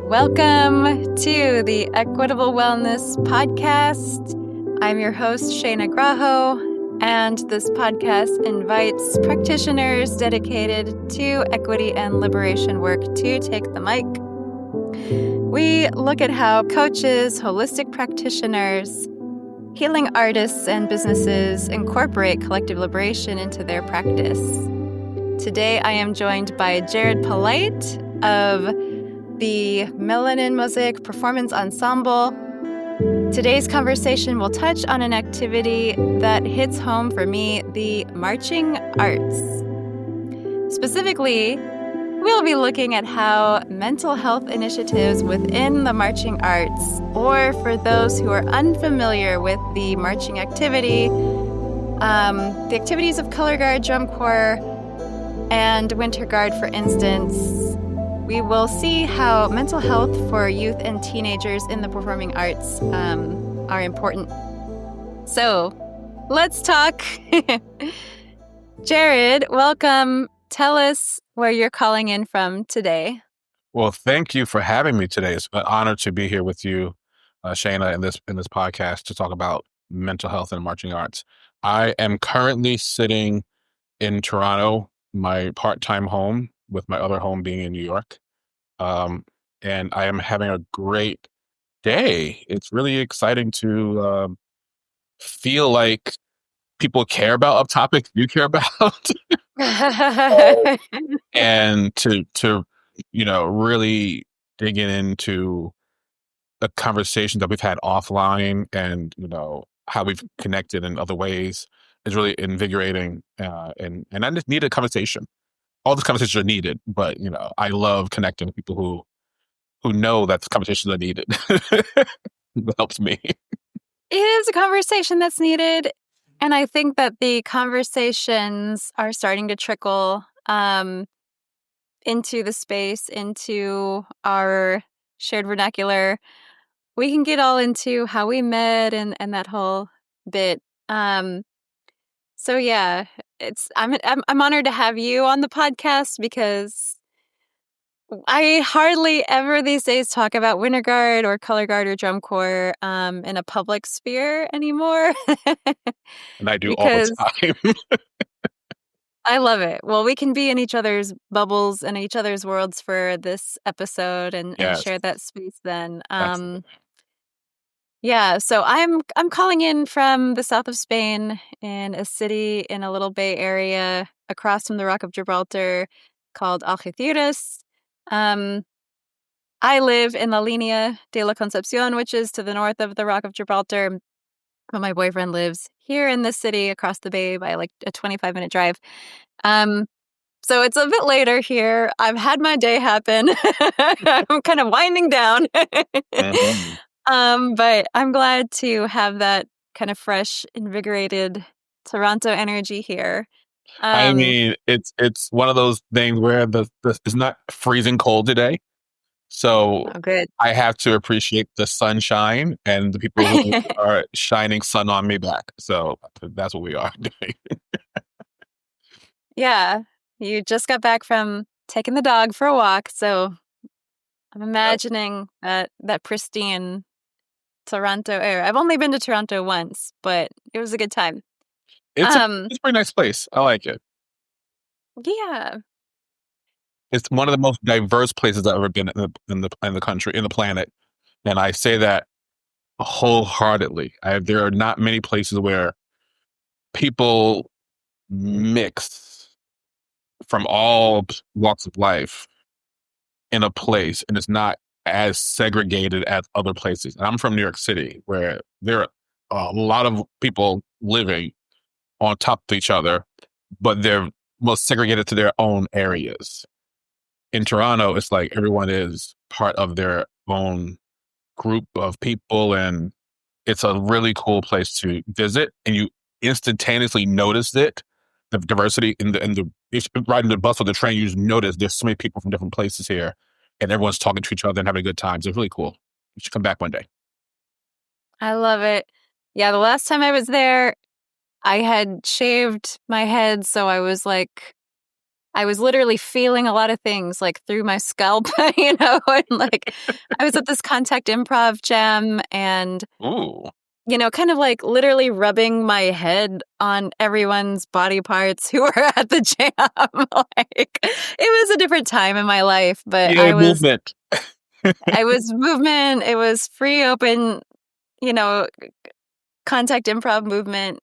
Welcome to the Equitable Wellness podcast. I'm your host, Shayna and this podcast invites practitioners dedicated to equity and liberation work to take the mic. We look at how coaches, holistic practitioners, healing artists, and businesses incorporate collective liberation into their practice. Today, I am joined by Jarid Polite of the Melanin Mosaic Performance Ensemble. Today's conversation will touch on an activity that hits home for me, the marching arts. Specifically, we'll be looking at how mental health initiatives within the marching arts, or for those who are unfamiliar with the marching activity, the activities of color guard, drum corps, and winter guard, for instance, we will see how mental health for youth and teenagers in the performing arts are important. So let's talk. Jarid, welcome. Tell us where you're calling in from today. Well, thank you for having me today. It's an honor to be here with you, Shayna, in this podcast to talk about mental health and marching arts. I am currently sitting in Toronto, my part-time home, with my other home being in New York. And I am having a great day. It's really exciting to feel like people care about a topic you care about. And to really digging into the conversations that we've had offline and, how we've connected in other ways is really invigorating. And I just need a conversation. All these conversations are needed, but I love connecting with people who know that the conversations are needed. It helps me. It is a conversation that's needed, and I think that the conversations are starting to trickle into the space, into our shared vernacular. We can get all into how we met and that whole bit. So yeah, I'm honored to have you on the podcast because I hardly ever these days talk about winter guard or color guard or drum corps in a public sphere anymore. And I do all the time. I love it. Well, we can be in each other's bubbles and each other's worlds for this episode and share that space then. Yeah, so I'm calling in from the south of Spain in a city in a little bay area across from the Rock of Gibraltar called Algeciras. I live in La Línea de la Concepción, which is to the north of the Rock of Gibraltar. But my boyfriend lives here in this city across the bay by like a 25-minute drive. So it's a bit later here. I've had my day happen. I'm kind of winding down. But I'm glad to have that kind of fresh, invigorated Toronto energy here. I mean, it's one of those things where it's not freezing cold today. So good. I have to appreciate the sunshine and the people who are shining sun on me back. So that's what we are doing. Yeah. You just got back from taking the dog for a walk. So I'm imagining that pristine Toronto air. I've only been to Toronto once, but it was a good time. It's a pretty nice place. I like it. Yeah. It's one of the most diverse places I've ever been in the country, in the planet. And I say that wholeheartedly. There are not many places where people mix from all walks of life in a place, and it's not as segregated as other places. And I'm from New York City, where there are a lot of people living on top of each other, but they're most segregated to their own areas. In Toronto, it's like everyone is part of their own group of people, and it's a really cool place to visit, and you instantaneously notice it, the diversity in the riding the bus or the train, you just notice there's so many people from different places here, and everyone's talking to each other and having a good time. So it's really cool. You should come back one day. I love it. Yeah, the last time I was there, I had shaved my head, so I was like I was literally feeling a lot of things like through my scalp, and like I was at this contact improv jam and Ooh. kind of like literally rubbing my head on everyone's body parts who were at the jam. Like it was a different time in my life, but Yeah, movement. I was movement. It was free, open, contact improv movement.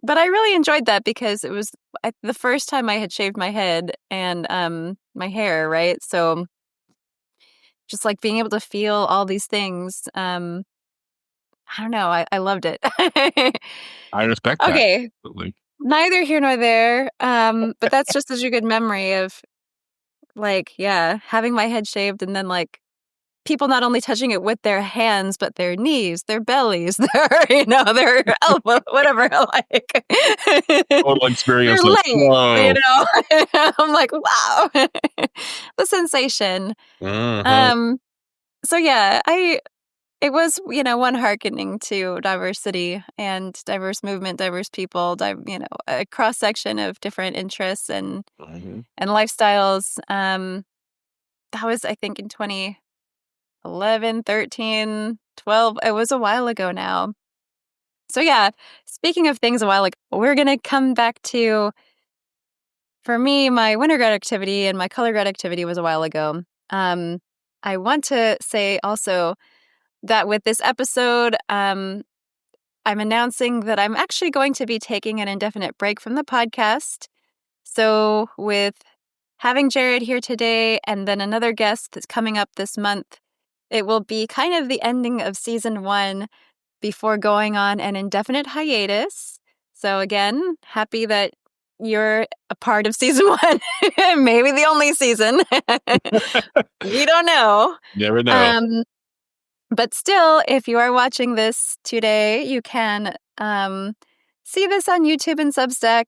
But I really enjoyed that because it was the first time I had shaved my head and my hair, right? So just like being able to feel all these things, I don't know. I loved it. I respect that. Okay, Absolutely. neither here nor there. But that's just such a good memory of like, yeah, having my head shaved and then like people not only touching it with their hands, but their knees, their bellies, their elbow, whatever, like Total their experience of legs. flow. I'm like, wow, the sensation. Mhm. Um, so yeah, it was, one hearkening to diversity and diverse movement, diverse people, a cross section of different interests Mhm. and lifestyles. That was, I think, in 2011, 13, 12. It was a while ago now. So yeah, speaking of things a while ago, we're gonna come back to, for me, my winter grad activity and my color grad activity was a while ago. I want to say also that with this episode, I'm announcing that I'm actually going to be taking an indefinite break from the podcast. So, with having Jarid here today and then another guest that's coming up this month, it will be kind of the ending of season 1 before going on an indefinite hiatus. So, again, happy that you're a part of season 1, maybe the only season. We don't know. Never know. Um, But still, if you are watching this today, you can see this on YouTube and Substack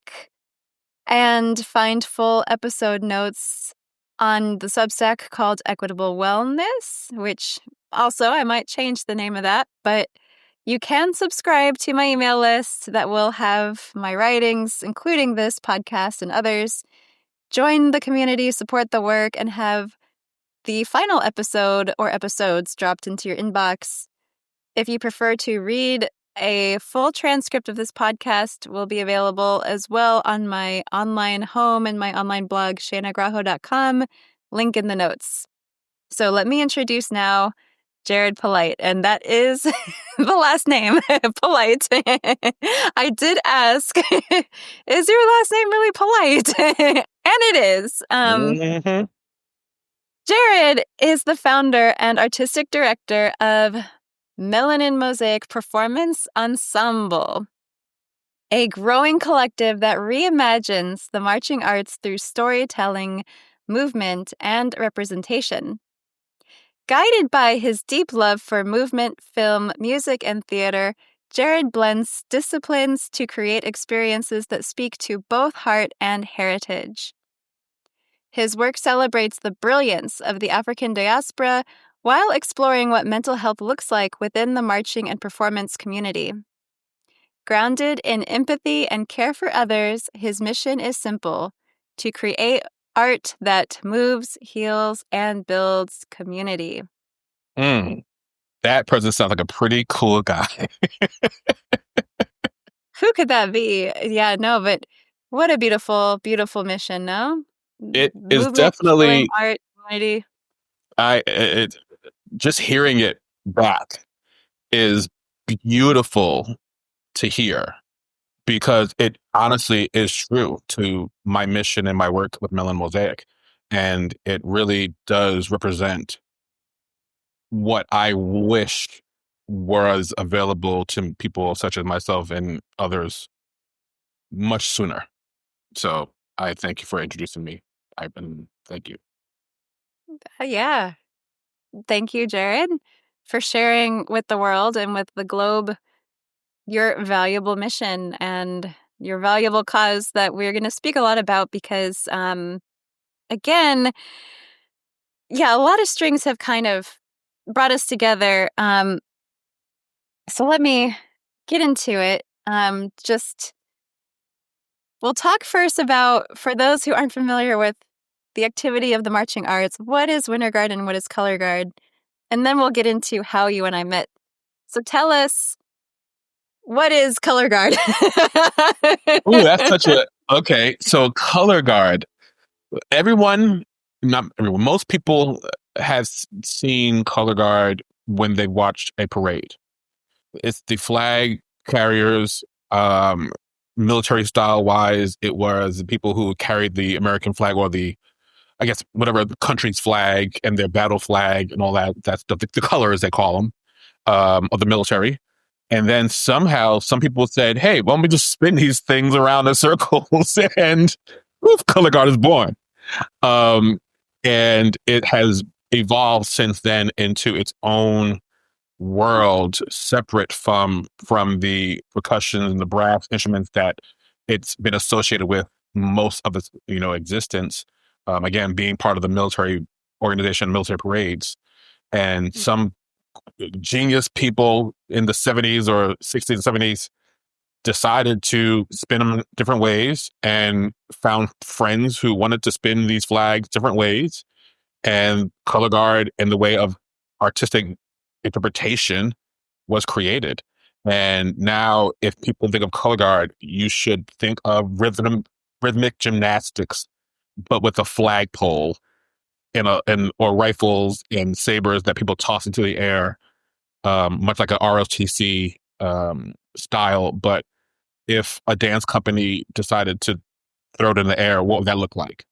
and find full episode notes on the Substack called Equitable Wellness, which also I might change the name of that, but you can subscribe to my email list that will have my writings, including this podcast and others. Join the community, support the work, and have the final episode or episodes dropped into your inbox. If you prefer to read, a full transcript of this podcast will be available as well on my online home and my online blog, shaynagraho.com, link in the notes. So let me introduce now Jarid Polite, and that is the last name, Polite. I did ask, is your last name really Polite? And it is. Mhm. Jarid is the founder and artistic director of Melanin Mosaic Performance Ensemble, a growing collective that reimagines the marching arts through storytelling, movement, and representation. Guided by his deep love for movement, film, music, and theater, Jarid blends disciplines to create experiences that speak to both heart and heritage. His work celebrates the brilliance of the African diaspora while exploring what mental health looks like within the marching and performance community. Grounded in empathy and care for others, his mission is simple: to create art that moves, heals, and builds community. Mm. That person sounds like a pretty cool guy. Who could that be? Yeah, no, but what a beautiful, beautiful mission, no? It is Movement, healing, definitely art, community. it just hearing it back is beautiful to hear because it honestly is true to my mission and my work with Melanin Mosaic. And it really does represent what I wish was available to people such as myself and others much sooner. So I thank you for introducing me. Thank you. Yeah. Thank you, Jarid, for sharing with the world and with the globe your valuable mission and your valuable cause that we're going to speak a lot about because, again, yeah, a lot of strings have kind of brought us together. So let me get into it. Just We'll talk first about, for those who aren't familiar with the activity of the marching arts, what is Winter Guard and what is Color Guard? And then we'll get into how you and I met. So tell us, what is Color Guard? Ooh, that's such a... Okay, so Color Guard. Everyone, not everyone, most people have seen Color Guard when they watched a parade. It's the flag carriers, military style wise. It was the people who carried the American flag, or the, I guess, whatever the country's flag and their battle flag and all that stuff, the colors they call them, of the military. And then somehow some people said, hey, why don't we just spin these things around in circles, and poof, Color Guard is born. And it has evolved since then into its own world, separate from the percussion and the brass instruments that it's been associated with most of its existence. Again, being part of the military organization, military parades, and some genius people in the 70s or 60s and 70s decided to spin them different ways, and found friends who wanted to spin these flags different ways. And Color Guard, in the way of artistic interpretation, was created. And now, if people think of Color Guard, you should think of rhythmic gymnastics, but with a flagpole or rifles and sabers that people toss into the air, much like an ROTC style. But if a dance company decided to throw it in the air, what would that look like?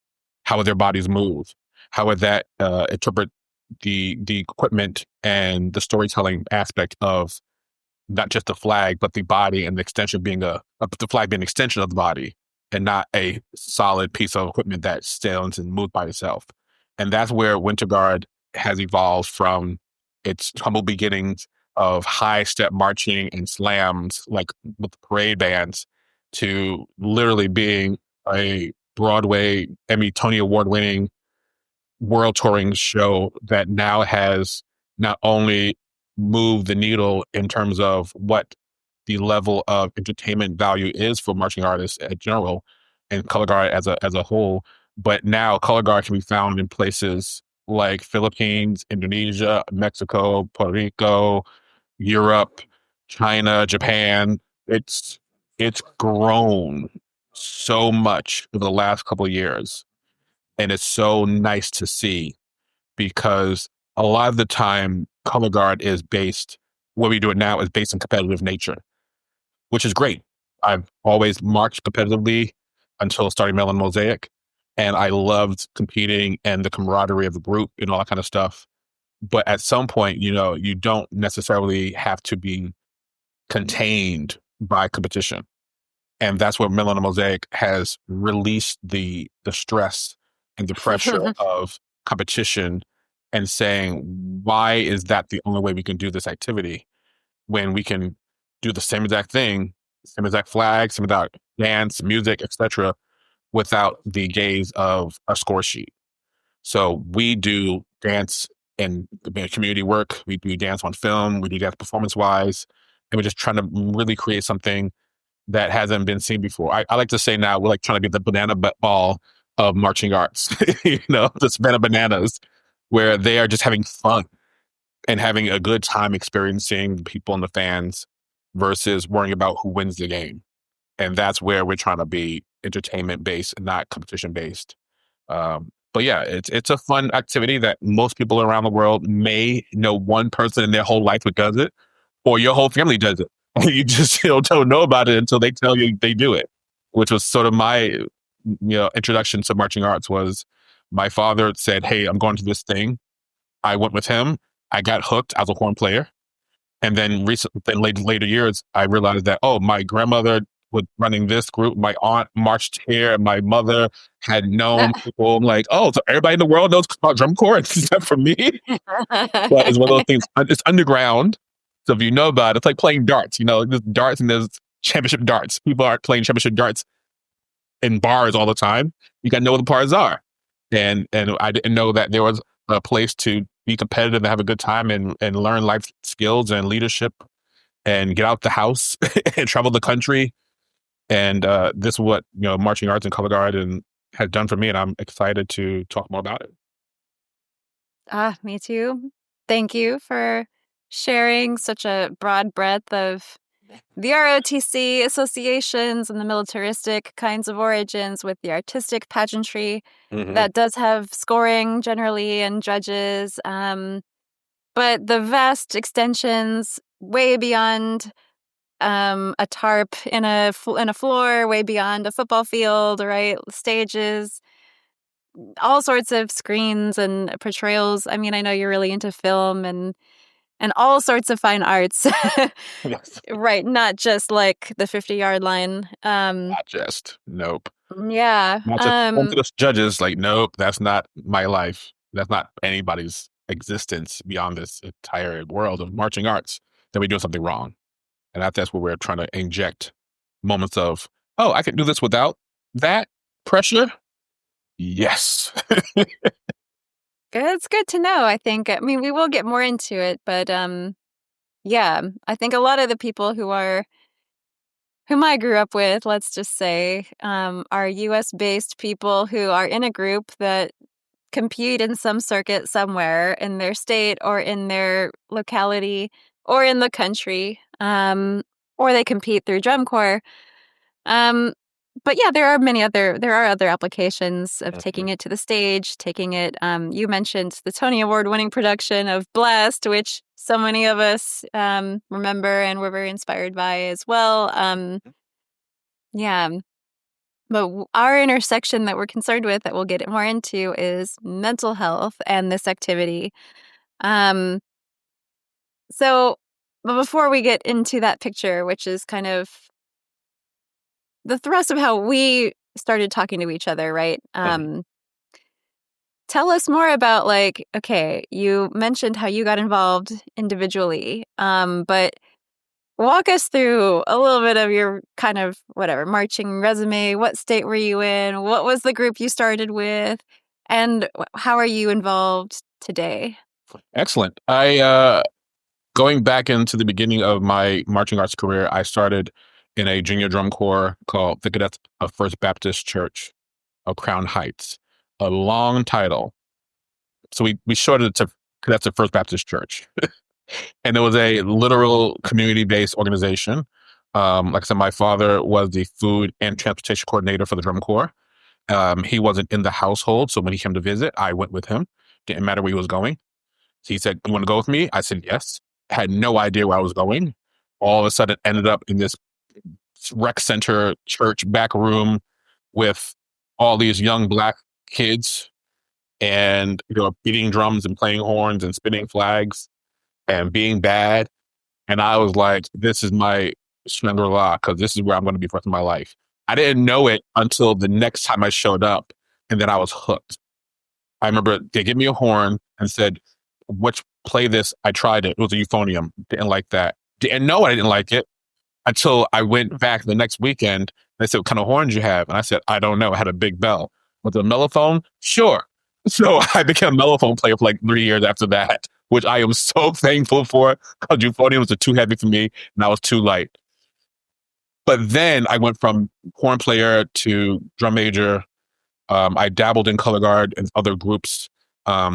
How would their bodies move? How would that interpret the equipment and the storytelling aspect of not just the flag, but the body, and the extension being the flag being an extension of the body and not a solid piece of equipment that stands and moves by itself? And that's where Winter Guard has evolved from its humble beginnings of high step marching and slams, like with the parade bands, to literally being a Broadway Emmy, Tony Award winning world touring show that now has not only moved the needle in terms of what the level of entertainment value is for marching artists in general, and Color Guard as a whole, but now Color Guard can be found in places like Philippines, Indonesia, Mexico, Puerto Rico, Europe, China, Japan. It's grown so much over the last couple of years. And it's so nice to see, because a lot of the time, Color Guard is based, what we do it now is based on competitive nature, which is great. I've always marched competitively until starting Melanin Mosaic, and I loved competing and the camaraderie of the group and all that kind of stuff. But at some point, you don't necessarily have to be contained by competition. And that's where Melanin Mosaic has released the stress and the pressure of competition, and saying, why is that the only way we can do this activity, when we can do the same exact thing, same exact flag, same exact dance, music, etc., without the gaze of a score sheet? So we do dance and community work. We do dance on film. We do dance performance-wise. And we're just trying to really create something that hasn't been seen before. I like to say now we're like trying to be the banana ball of marching arts, the Savannah Bananas, where they are just having fun and having a good time experiencing the people and the fans, versus worrying about who wins the game. And that's where we're trying to be entertainment-based and not competition-based. But yeah, it's a fun activity that most people around the world may know one person in their whole life who does it, or your whole family does it. You just don't know about it until they tell you they do it, which was sort of my introduction to marching arts. Was my father said, hey, I'm going to this thing. I went with him. I got hooked as a horn player. And then later years, I realized that, my grandmother was running this group. My aunt marched here. My mother had known people. I'm like, so everybody in the world knows about drum corps except for me. But it's one of those things. It's underground. So if you know about it, it's like playing darts. There's darts and there's championship darts. People aren't playing championship darts in bars all the time. You got to know what the bars are. And I didn't know that there was a place to be competitive and have a good time and learn life skills and leadership and get out the house and travel the country And this is what marching arts and color guard and has done for me, and I'm excited to talk more about it. Me too. Thank you for sharing such a broad breadth of the ROTC associations and the militaristic kinds of origins with the artistic pageantry that does have scoring generally and judges, but the vast extensions way beyond a tarp in a floor, way beyond a football field, right? Stages, all sorts of screens and portrayals. I mean, I know you're really into film and all sorts of fine arts. Yes. Right, not just like the 50-yard line. Not just. Nope. Yeah. Not just to the judges, like, nope, that's not my life. That's not anybody's existence beyond this entire world of marching arts. That we're doing something wrong. And that's where we're trying to inject moments of, oh, I can do this without that pressure. Yes. It's good to know, I think. I mean, we will get more into it, but yeah, I think a lot of the people whom I grew up with, let's just say, are US-based people who are in a group that compete in some circuit somewhere in their state or in their locality or in the country, or they compete through drum corps. But yeah, there are other applications of taking it to the stage, taking it. You mentioned the Tony Award-winning production of Blast, which so many of us remember and were very inspired by as well. Yeah, but our intersection that we're concerned with, that we'll get more into, is mental health and this activity. So, but before we get into that picture, which is kind of the thrust of how we started talking to each other, right? Tell us more about, like, okay, you mentioned how you got involved individually, but walk us through a little bit of your kind of marching resume. What state were you in? What was the group you started with? And how are you involved today? Excellent. Going back into the beginning of my marching arts career, I started in a junior drum corps called the Cadets of First Baptist Church of Crown Heights. A long title. So we shortened it to Cadets of First Baptist Church. And it was a literal community-based organization. Like I said, my father was the food and transportation coordinator for the drum corps. He wasn't in the household, so when he came to visit, I went with him. Didn't matter where he was going. He said, "You want to go with me?" I said, "Yes." Had no idea where I was going. All of a sudden, ended up in this rec center church back room with all these young Black kids, and beating drums and playing horns and spinning flags and being bad. And I was like, "This is my Shangri-La, because this is where I'm going to be for the rest of my life." I didn't know it until the next time I showed up, and then I was hooked. I remember they gave me a horn and said, play this. I tried it. It was a euphonium. Didn't like that. Didn't know I didn't like it until I went back the next weekend. They said, "What kind of horns you have?" And I said, "I don't know." I had a big bell. Was it a mellophone? Sure. So I became a mellophone player for like 3 years after that, which I am so thankful for, because euphoniums are too heavy for me and I was too light. But then I went from horn player to drum major. I dabbled in color guard and other groups.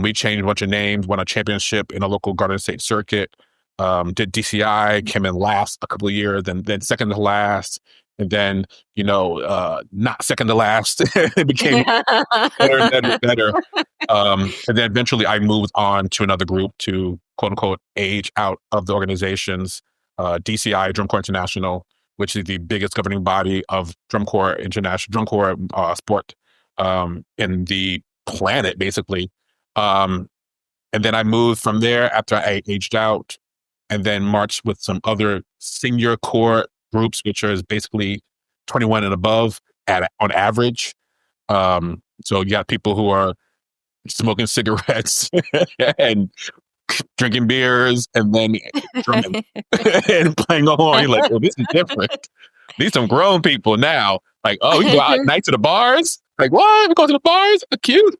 We changed a bunch of names, won a championship in a local Garden State circuit, did DCI, came in last a couple of years, then second to last, and then, not second to last. It became better. And then eventually I moved on to another group to, quote unquote, age out of the organizations, DCI, Drum Corps International, which is the biggest governing body of drum corps sport in the planet, basically. And then I moved from there after I aged out, and then marched with some other senior corps groups, which is basically 21 and above on average. So you got people who are smoking cigarettes and drinking beers and then drumming and playing a horn. You're like, "Oh, this is different. These some grown people now." Like, "Oh, we go out at night to the bars?" Like, "What? We go to the bars? Cute."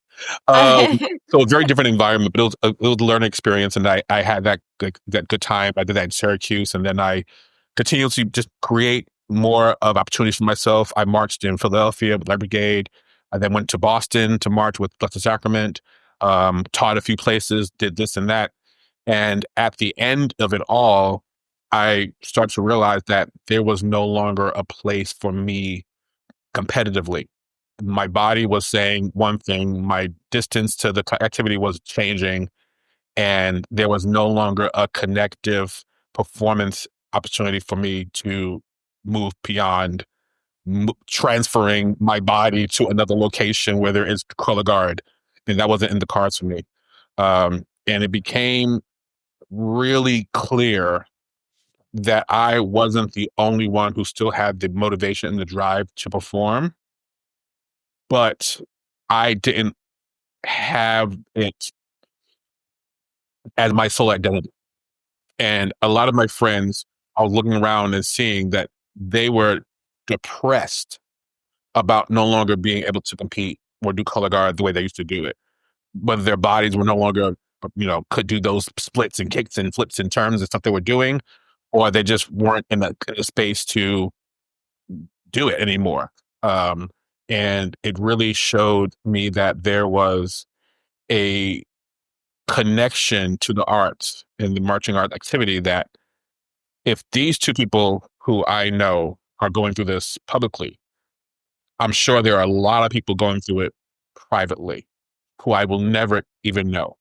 So a very different environment, but it was a learning experience, and I had that good time. I did that in Syracuse, and then I continued to just create more of opportunities for myself. I marched in Philadelphia with Light Brigade. I then went to Boston to march with Blessed Sacrament, taught a few places, did this and that. And at the end of it all, I started to realize that there was no longer a place for me competitively. My body was saying one thing, my distance to the activity was changing, and there was no longer a connective performance opportunity for me to move beyond transferring my body to another location where there is color guard. And that wasn't in the cards for me. And it became really clear that I wasn't the only one who still had the motivation and the drive to perform, but I didn't have it as my sole identity. And a lot of my friends, I was looking around and seeing that they were depressed about no longer being able to compete or do color guard the way they used to do it. Whether their bodies were no longer, could do those splits and kicks and flips and turns and stuff they were doing, or they just weren't in the space to do it anymore. And it really showed me that there was a connection to the arts and the marching art activity that if these two people who I know are going through this publicly, I'm sure there are a lot of people going through it privately who I will never even know.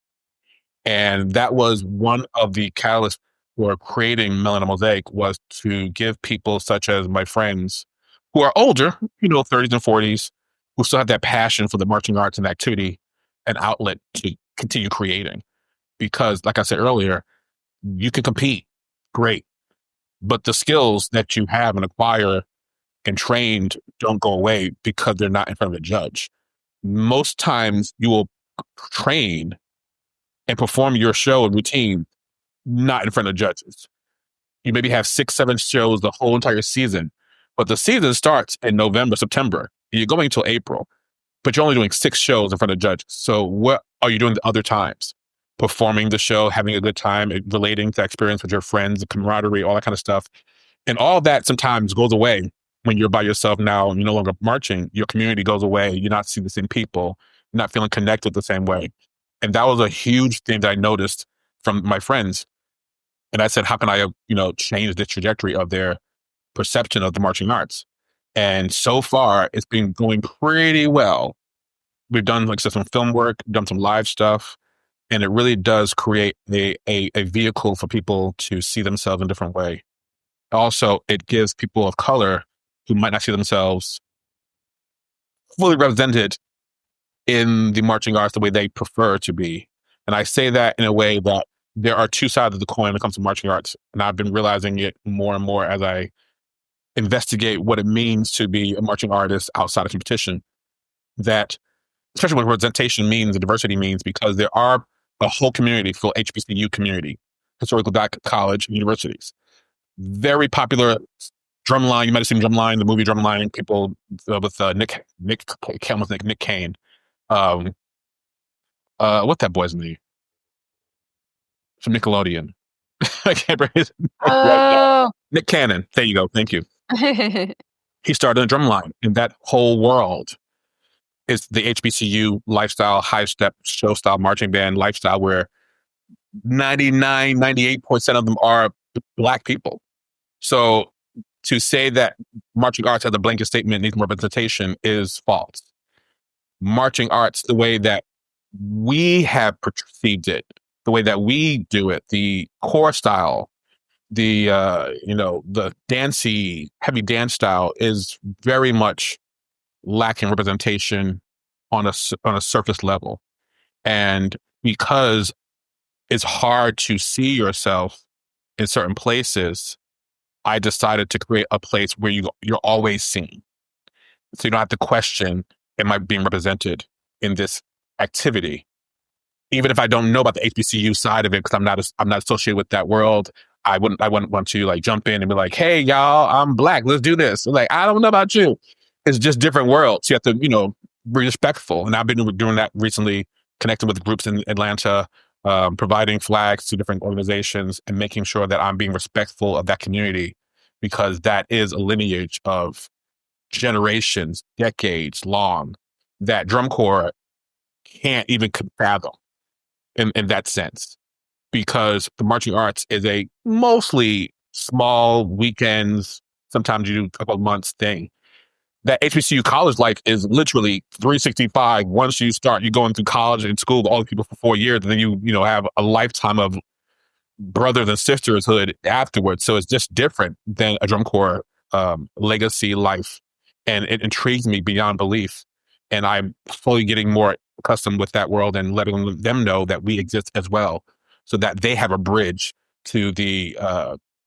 And that was one of the catalysts for creating Melanin Mosaic, was to give people such as my friends who are older, 30s and 40s, who still have that passion for the marching arts and activity, an outlet to continue creating. Because like I said earlier, you can compete, great, but the skills that you have and acquire and trained don't go away because they're not in front of a judge. Most times you will train and perform your show and routine not in front of judges. You maybe have 6, 7 shows the whole entire season, but the season starts in November, September, and you're going until April, but you're only doing 6 shows in front of judges. So what are you doing the other times? Performing the show, having a good time, relating to that experience with your friends, the camaraderie, all that kind of stuff. And all that sometimes goes away when you're by yourself now and you're no longer marching. Your community goes away. You're not seeing the same people. You're not feeling connected the same way. And that was a huge thing that I noticed from my friends. And I said, how can I, change the trajectory of their perception of the marching arts? And so far, it's been going pretty well. We've done some film work, done some live stuff, and it really does create a vehicle for people to see themselves in a different way. Also, it gives people of color who might not see themselves fully represented in the marching arts the way they prefer to be. And I say that in a way that there are two sides of the coin when it comes to marching arts. And I've been realizing it more and more as I investigate what it means to be a marching artist outside of competition. That, especially what representation means and diversity means, because there are a whole community, full HBCU community, historically black college and universities. Very popular drumline. You might have seen Drumline, the movie Drumline, people with Nick Kane. What's that boy's name? From Nickelodeon. I can't remember his name right now. Nick Cannon. There you go. Thank you. He started a Drumline, and that whole world is the HBCU lifestyle, high step, show style, marching band lifestyle, where 98% of them are Black people. So to say that marching arts as a blanket statement needs more representation is false. Marching arts, the way that we have perceived it, the way that we do it, the core style, the dancey, heavy dance style is very much lacking representation on a surface level. And because it's hard to see yourself in certain places, I decided to create a place where you're always seen. So you don't have to question, am I being represented in this activity? Even if I don't know about the HBCU side of it, because I'm not associated with that world, I wouldn't want to jump in and be like, hey, y'all, I'm Black, let's do this. Like, I don't know about you. It's just different worlds. You have to, be respectful. And I've been doing that recently, connecting with groups in Atlanta, providing flags to different organizations and making sure that I'm being respectful of that community because that is a lineage of generations, decades long, that drum corps can't even fathom in that sense, because the marching arts is a mostly small weekends, sometimes you do a couple of months thing. That HBCU college life is literally 365. Once you start, you're going through college and school with all the people for 4 years, and then you have a lifetime of brothers and sistershood afterwards. So it's just different than a drum corps legacy life. And it intrigues me beyond belief. And I'm slowly getting more accustomed with that world and letting them know that we exist as well, so that they have a bridge to the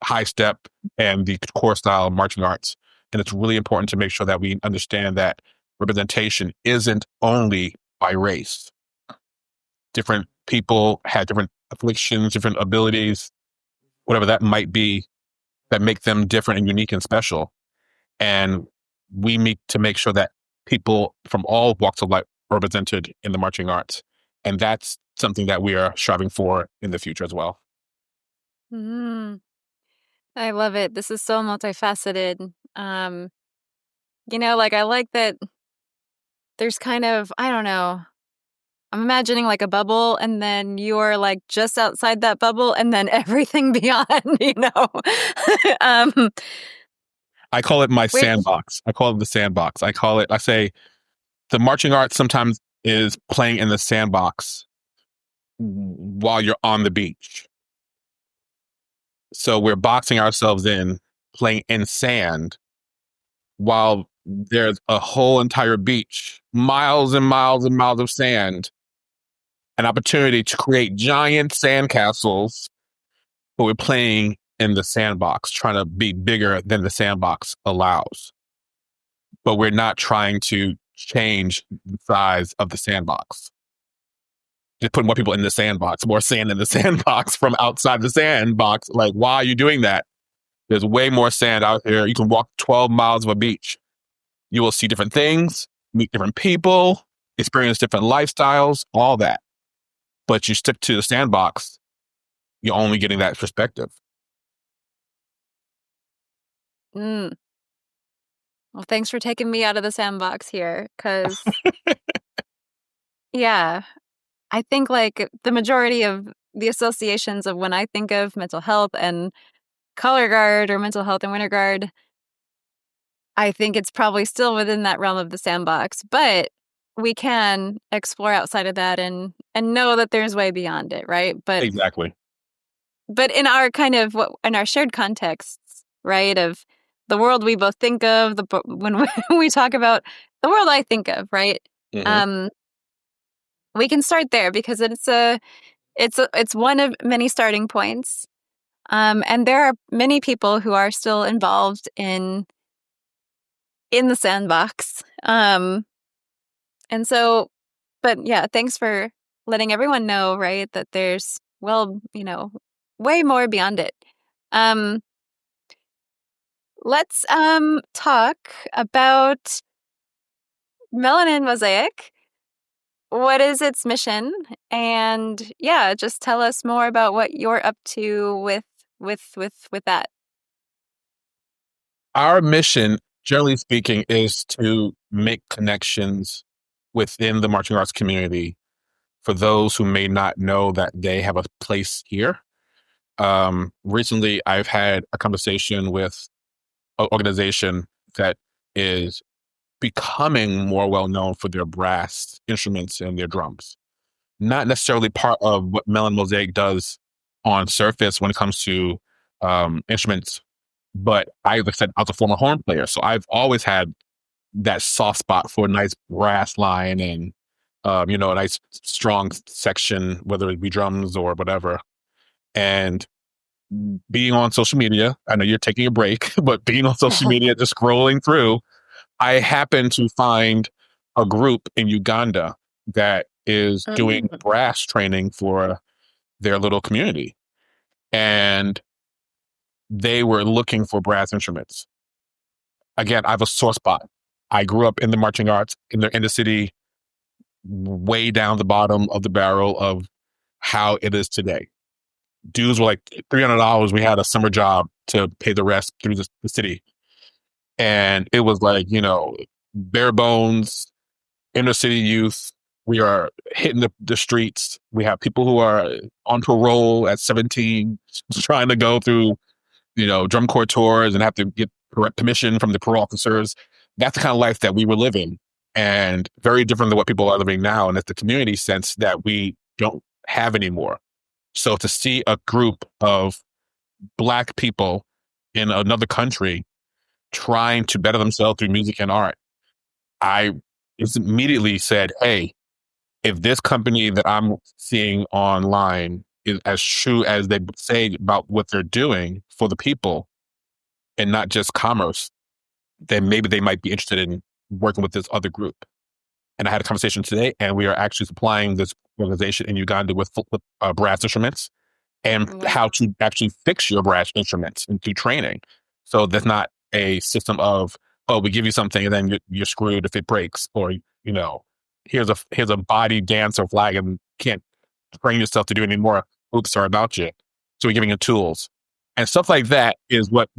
high step and the core style marching arts. And it's really important to make sure that we understand that representation isn't only by race. Different people have different afflictions, different abilities, whatever that might be, that make them different and unique and special. And we need to make sure that people from all walks of life are represented in the marching arts. And that's something that we are striving for in the future as well. I love it. This is so multifaceted. I like that there's kind of, I don't know, I'm imagining like a bubble, and then you're like just outside that bubble, and then everything beyond, I call it my sandbox. I call it the sandbox. I say the marching arts sometimes is playing in the sandbox while you're on the beach. So we're boxing ourselves in, playing in sand, while there's a whole entire beach, miles and miles and miles of sand, an opportunity to create giant sandcastles, but we're playing in the sandbox, trying to be bigger than the sandbox allows. But we're not trying to change the size of the sandbox. Just put more people in the sandbox, more sand in the sandbox from outside the sandbox. Like, why are you doing that? There's way more sand out there. You can walk 12 miles of a beach. You will see different things, meet different people, experience different lifestyles, all that. But you stick to the sandbox, you're only getting that perspective. Well, thanks for taking me out of the sandbox here, because yeah, I think like the majority of the associations of when I think of mental health and color guard or mental health and winter guard, I think it's probably still within that realm of the sandbox, but we can explore outside of that and know that there's way beyond it, right? But exactly. But in our in our shared contexts, right, of the world we both think of, when we talk about the world I think of, right? Mm-hmm. We can start there because it's one of many starting points. And there are many people who are still involved in the sandbox. And so, but yeah, thanks for letting everyone know, right, that there's, way more beyond it. Let's talk about Melanin Mosaic. What is its mission? And yeah, just tell us more about what you're up to with that. Our mission, generally speaking, is to make connections within the marching arts community for those who may not know that they have a place here. Recently, I've had a conversation with an organization that is becoming more well known for their brass instruments and their drums. Not necessarily part of what Melanin Mosaic does on surface when it comes to instruments, but I said I was a former horn player, so I've always had that soft spot for a nice brass line and a nice strong section, whether it be drums or whatever. And being on social media, I know you're taking a break, but being on social media, just scrolling through, I happened to find a group in Uganda that is doing brass training for their little community. And they were looking for brass instruments. Again, I have a sore spot. I grew up in the marching arts in the city, way down the bottom of the barrel of how it is today. Dues were like $300. We had a summer job to pay the rest through the city. And it was like, bare bones, inner city youth. We are hitting the streets. We have people who are on parole at 17, trying to go through, drum corps tours and have to get permission from the parole officers. That's the kind of life that we were living, and very different than what people are living now. And it's the community sense that we don't have anymore. So to see a group of Black people in another country trying to better themselves through music and art, I just immediately said, hey, if this company that I'm seeing online is as true as they say about what they're doing for the people and not just commerce, then maybe they might be interested in working with this other group. And I had a conversation today, and we are actually supplying this organization in Uganda with brass instruments and how to actually fix your brass instruments and do training. So there's not a system of, oh, we give you something and then you're screwed if it breaks, or, here's a body dance or flag and can't train yourself to do any more. Oops, sorry about you. So we're giving you tools. And stuff like that is what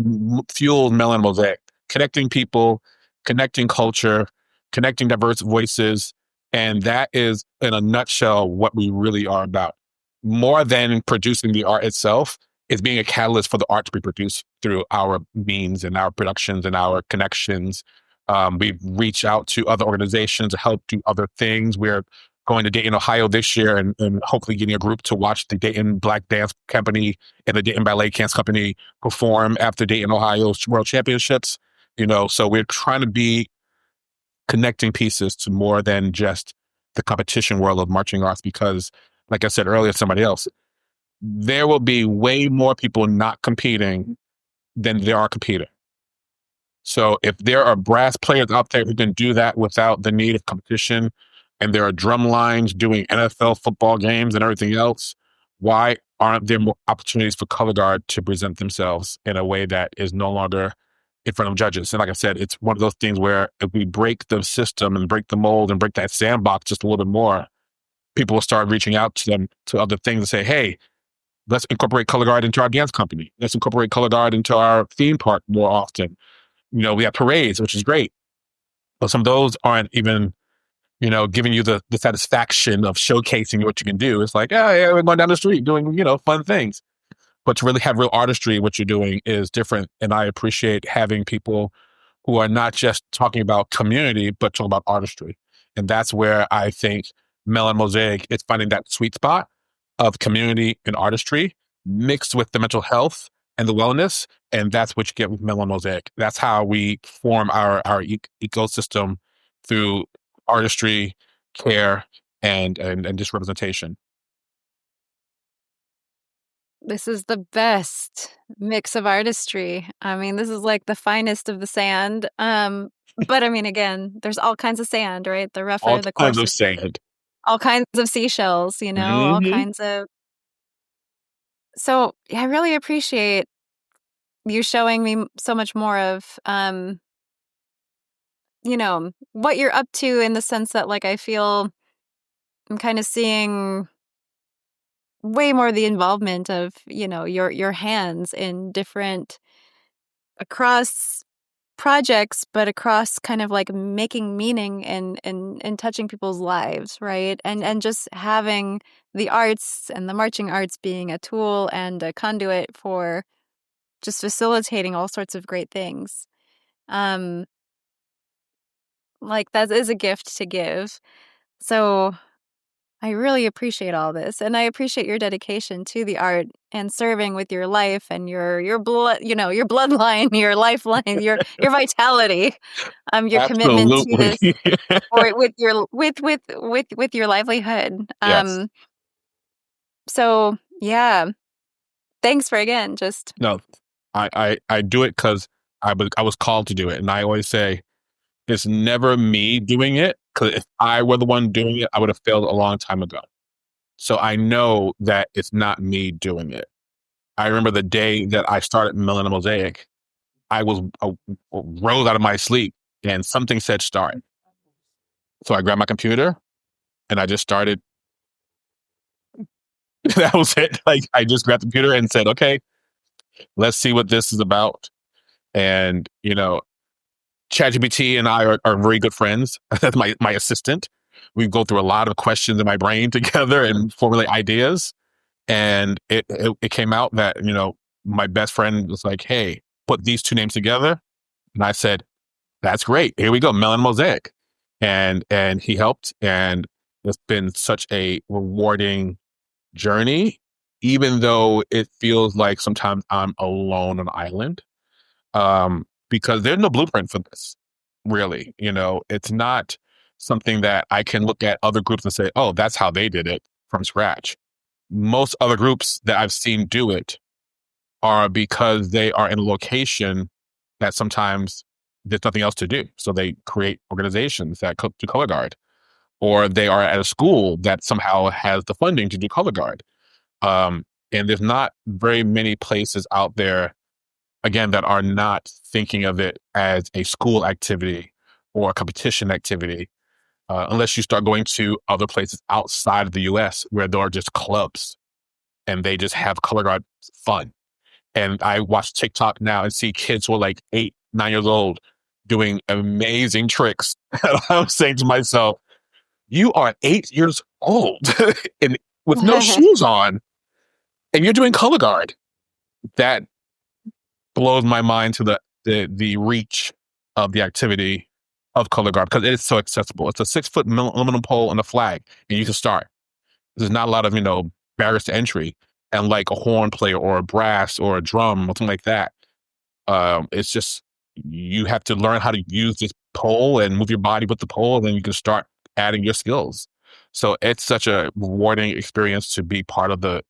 fuels Melanin Mosaic. Connecting people, connecting culture, connecting diverse voices. And that is, in a nutshell, what we really are about. More than producing the art itself, is being a catalyst for the art to be produced through our means and our productions and our connections. We've reached out to other organizations to help do other things. We're going to Dayton, Ohio this year, and hopefully getting a group to watch the Dayton Black Dance Company and the Dayton Ballet Dance Company perform after Dayton, Ohio's World Championships. So we're trying to be connecting pieces to more than just the competition world of marching arts, because, like I said earlier to somebody else, there will be way more people not competing than there are competing. So if there are brass players out there who can do that without the need of competition, and there are drum lines doing NFL football games and everything else, why aren't there more opportunities for color guard to present themselves in a way that is no longer in front of judges? And like I said, it's one of those things where if we break the system and break the mold and break that sandbox just a little bit more, people will start reaching out to them, to other things, and say, hey, let's incorporate color guard into our dance company. Let's incorporate color guard into our theme park more often. We have parades, which is great, but some of those aren't even, giving you the satisfaction of showcasing what you can do. It's like, oh, yeah, we're going down the street doing, fun things. But to really have real artistry, what you're doing is different. And I appreciate having people who are not just talking about community, but talking about artistry. And that's where I think Melanin Mosaic is finding that sweet spot of community and artistry mixed with the mental health and the wellness. And that's what you get with Melanin Mosaic. That's how we form our ecosystem, through artistry, care, and just representation. This is the best mix of artistry. I mean, this is like the finest of the sand. But I mean, again, there's all kinds of sand, right? The rougher, All the kinds coarser. of sand. All kinds of seashells, all kinds of. So I really appreciate you showing me so much more of, what you're up to, in the sense that, like, I feel I'm kind of seeing way more the involvement of, your hands in different, across projects, but across kind of like making meaning and touching people's lives, right? And just having the arts and the marching arts being a tool and a conduit for just facilitating all sorts of great things. Like, that is a gift to give. So I really appreciate all this, and I appreciate your dedication to the art and serving with your life and your blood, your bloodline, your lifeline, your vitality, your commitment to this, Absolutely. or with your livelihood. Yes. So yeah, thanks for again just. No, I do it because I was called to do it, and I always say it's never me doing it, because if I were the one doing it, I would have failed a long time ago. So I know that it's not me doing it. I remember the day that I started Melanin Mosaic, I rose out of my sleep and something said start. So I grabbed my computer and I just started. That was it. Like, I just grabbed the computer and said, okay, Let's see what this is about. And, ChatGPT and I are very good friends. That's my assistant. We go through a lot of questions in my brain together and formulate ideas. And it came out that, my best friend was like, hey, put these two names together. And I said, that's great. Here we go, Melanin Mosaic. And he helped. And it's been such a rewarding journey, even though it feels like sometimes I'm alone on an island. Because there's no blueprint for this, really. It's not something that I can look at other groups and say, oh, that's how they did it from scratch. Most other groups that I've seen do it are because they are in a location that sometimes there's nothing else to do. So they create organizations that do color guard, or they are at a school that somehow has the funding to do color guard. And there's not very many places out there, again, that are not thinking of it as a school activity or a competition activity, unless you start going to other places outside of the US where there are just clubs and they just have color guard fun. And I watch TikTok now and see kids who are like 8, 9 years old doing amazing tricks. And I'm saying to myself, you are 8 years old and with no shoes on, and you're doing color guard. That blows my mind to the reach of the activity of color guard, because it is so accessible. It's a 6-foot aluminum pole and a flag, and you can start. There's not a lot of barriers to entry, and like a horn player or a brass or a drum or something like that. It's just, you have to learn how to use this pole and move your body with the pole, and then you can start adding your skills. So it's such a rewarding experience to be part of the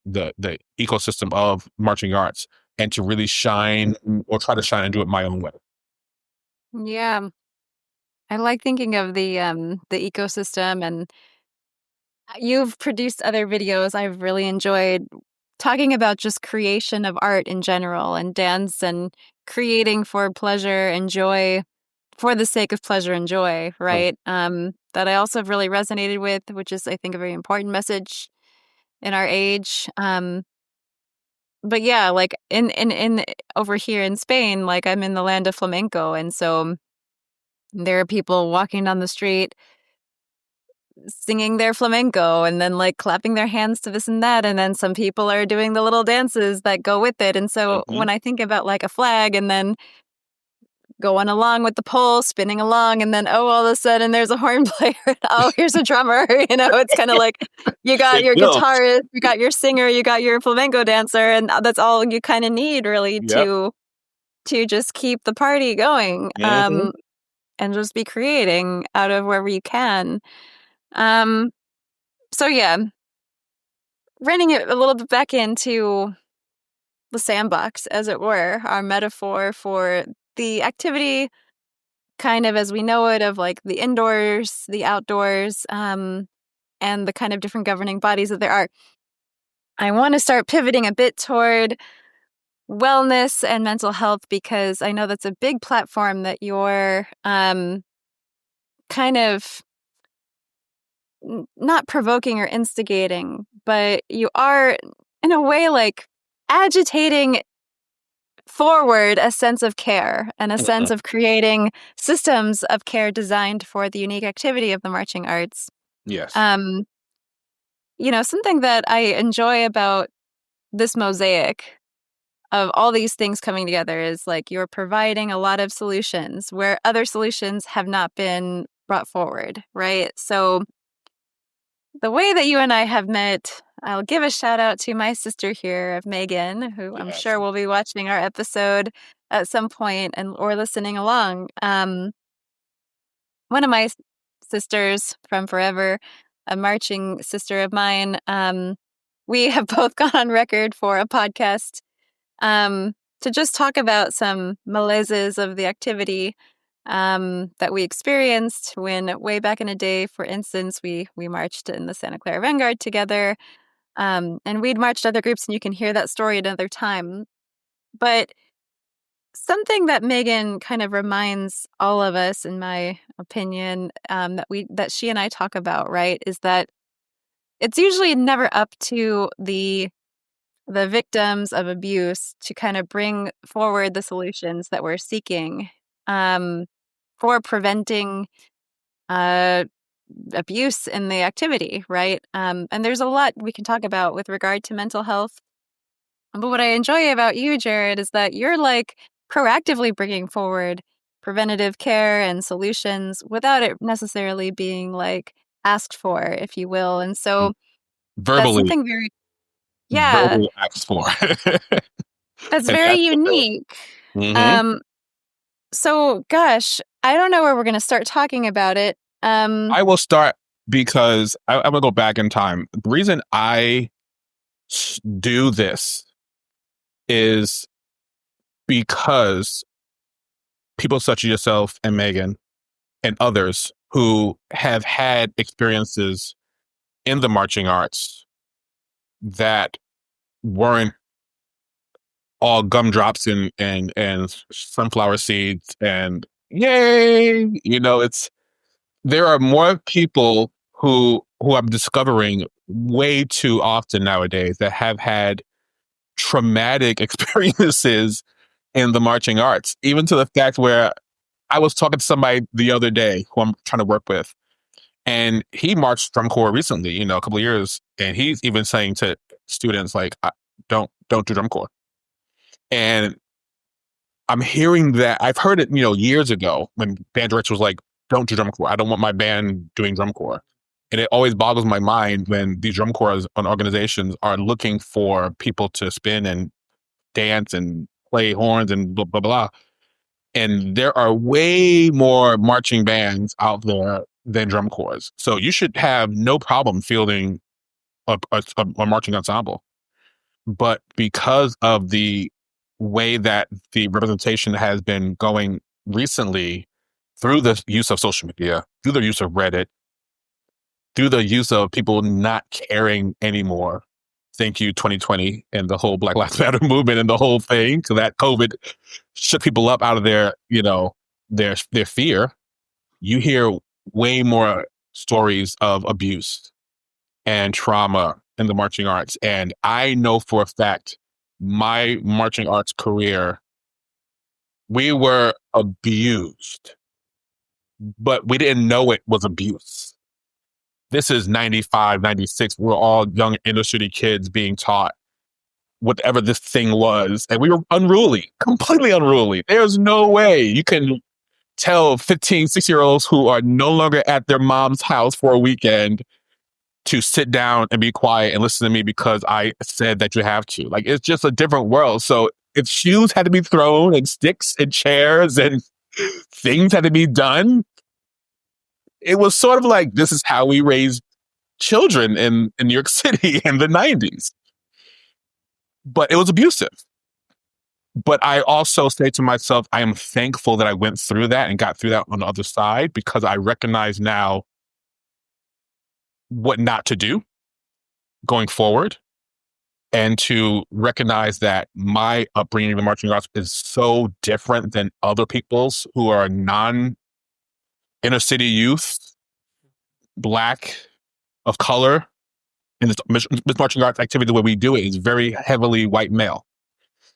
ecosystem of marching arts, and to really shine, or try to shine and do it my own way. Yeah. I like thinking of the ecosystem, and you've produced other videos. I've really enjoyed talking about just creation of art in general, and dance, and creating for pleasure and joy, for the sake of pleasure and joy, right? That I also have really resonated with, which is, I think, a very important message in our age. But yeah, like in over here in Spain, like I'm in the land of flamenco, and so there are people walking down the street singing their flamenco, and then like clapping their hands to this and that, and then some people are doing the little dances that go with it. And so when I think about like a flag, and then going along with the pole, spinning along, and then all of a sudden there's a horn player. Oh, here's a drummer. It's kind of like you got your guitarist, you got your singer, you got your flamenco dancer, and that's all you kind of need, really, to just keep the party going, and just be creating out of wherever you can. So yeah, running it a little bit back into the sandbox, as it were, our metaphor for the activity, kind of as we know it, of like the indoors, the outdoors, and the kind of different governing bodies that there are. I want to start pivoting a bit toward wellness and mental health, because I know that's a big platform that you're kind of not provoking or instigating, but you are in a way like agitating forward a sense of care, and a sense of creating systems of care designed for the unique activity of the marching arts. Yes. Something that I enjoy about this mosaic of all these things coming together is like you're providing a lot of solutions where other solutions have not been brought forward, right? So the way that you and I have met, I'll give a shout out to my sister here, of Megan, who I'm sure will be watching our episode at some point or listening along. One of my sisters from forever, a marching sister of mine, we have both gone on record for a podcast to just talk about some malaises of the activity that we experienced when, way back in the day, for instance, we marched in the Santa Clara Vanguard together, and we'd marched other groups, and you can hear that story another time. But something that Megan kind of reminds all of us, in my opinion, that she and I talk about, right, is that it's usually never up to the the victims of abuse to kind of bring forward the solutions that we're seeking for preventing abuse in the activity, right? And there's a lot we can talk about with regard to mental health. But what I enjoy about you, Jarid, is that you're like proactively bringing forward preventative care and solutions without it necessarily being like asked for, if you will. And so that's Verbally, something very, yeah, verbally asked for. that's And very that's the thing. unique. Mhm. Um, so gosh, I don't know where we're going to start talking about it. I will start because I'm going to go back in time. The reason I do this is because people such as yourself and Megan and others who have had experiences in the marching arts that weren't all gumdrops and sunflower seeds and yay, there are more people who I'm discovering way too often nowadays that have had traumatic experiences in the marching arts, even to the fact where I was talking to somebody the other day who I'm trying to work with, and he marched drum corps recently, a couple of years, and he's even saying to students like, don't do drum corps. And I'm hearing that I've heard it, years ago when band director was like, don't do drum corps. I don't want my band doing drum corps. And it always boggles my mind when these drum corps and organizations are looking for people to spin and dance and play horns and blah, blah, blah. And there are way more marching bands out there than drum corps. So you should have no problem fielding a marching ensemble. But because of the way that the representation has been going recently through the use of social media, through the use of Reddit, through the use of people not caring anymore. Thank you, 2020, and the whole Black Lives Matter movement and the whole thing, because that COVID shook people up out of their fear. You hear way more stories of abuse and trauma in the marching arts. And I know for a fact, my marching arts career, we were abused, but we didn't know it was abuse. This is 95, 96. We're all young inner city kids being taught whatever this thing was. And we were unruly, completely unruly. There's no way you can tell 15, 6-year-olds who are no longer at their mom's house for a weekend to sit down and be quiet and listen to me because I said that you have to. Like, it's just a different world. So if shoes had to be thrown and sticks and chairs and things had to be done, it was sort of like, this is how we raised children in New York City in the 90s. But it was abusive. But I also say to myself, I am thankful that I went through that and got through that on the other side, because I recognize now what not to do going forward, and to recognize that my upbringing in the marching arts is so different than other people's who are non-inner city youth, Black, of color. In this marching arts activity, the way we do it is very heavily white male.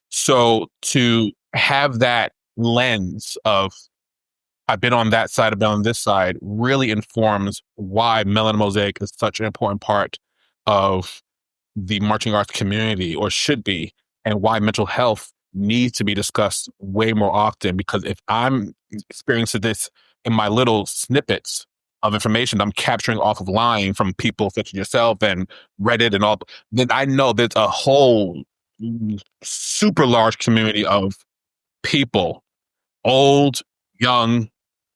So to have that lens of, I've been on that side, I've been on this side, really informs why Melanin Mosaic is such an important part of the marching arts community, or should be, and why mental health needs to be discussed way more often. Because if I'm experiencing this in my little snippets of information I'm capturing off of line from people such as yourself and Reddit and all, then I know there's a whole super large community of people, old, young,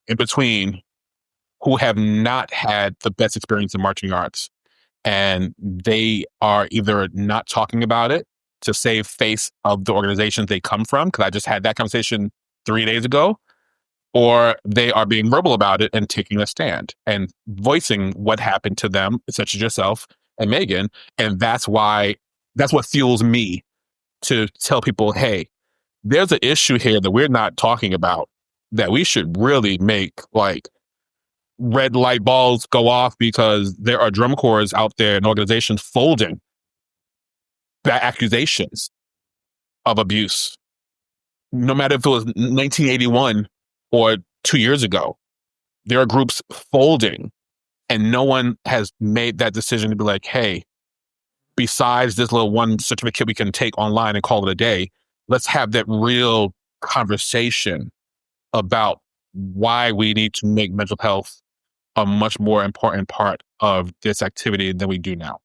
in between, who have not had the best experience in marching arts. And they are either not talking about it to save face of the organizations they come from, because I just had that conversation 3 days ago, or they are being verbal about it and taking a stand and voicing what happened to them, such as yourself and Megan. And that's what fuels me to tell people, hey, there's an issue here that we're not talking about, that we should really make like red light balls go off, because there are drum corps out there and organizations folding bad accusations of abuse, no matter if it was 1981 or 2 years ago. There are groups folding, and no one has made that decision to be like, hey, besides this little one certificate we can take online and call it a day, let's have that real conversation about why we need to make mental health a much more important part of this activity than we do now.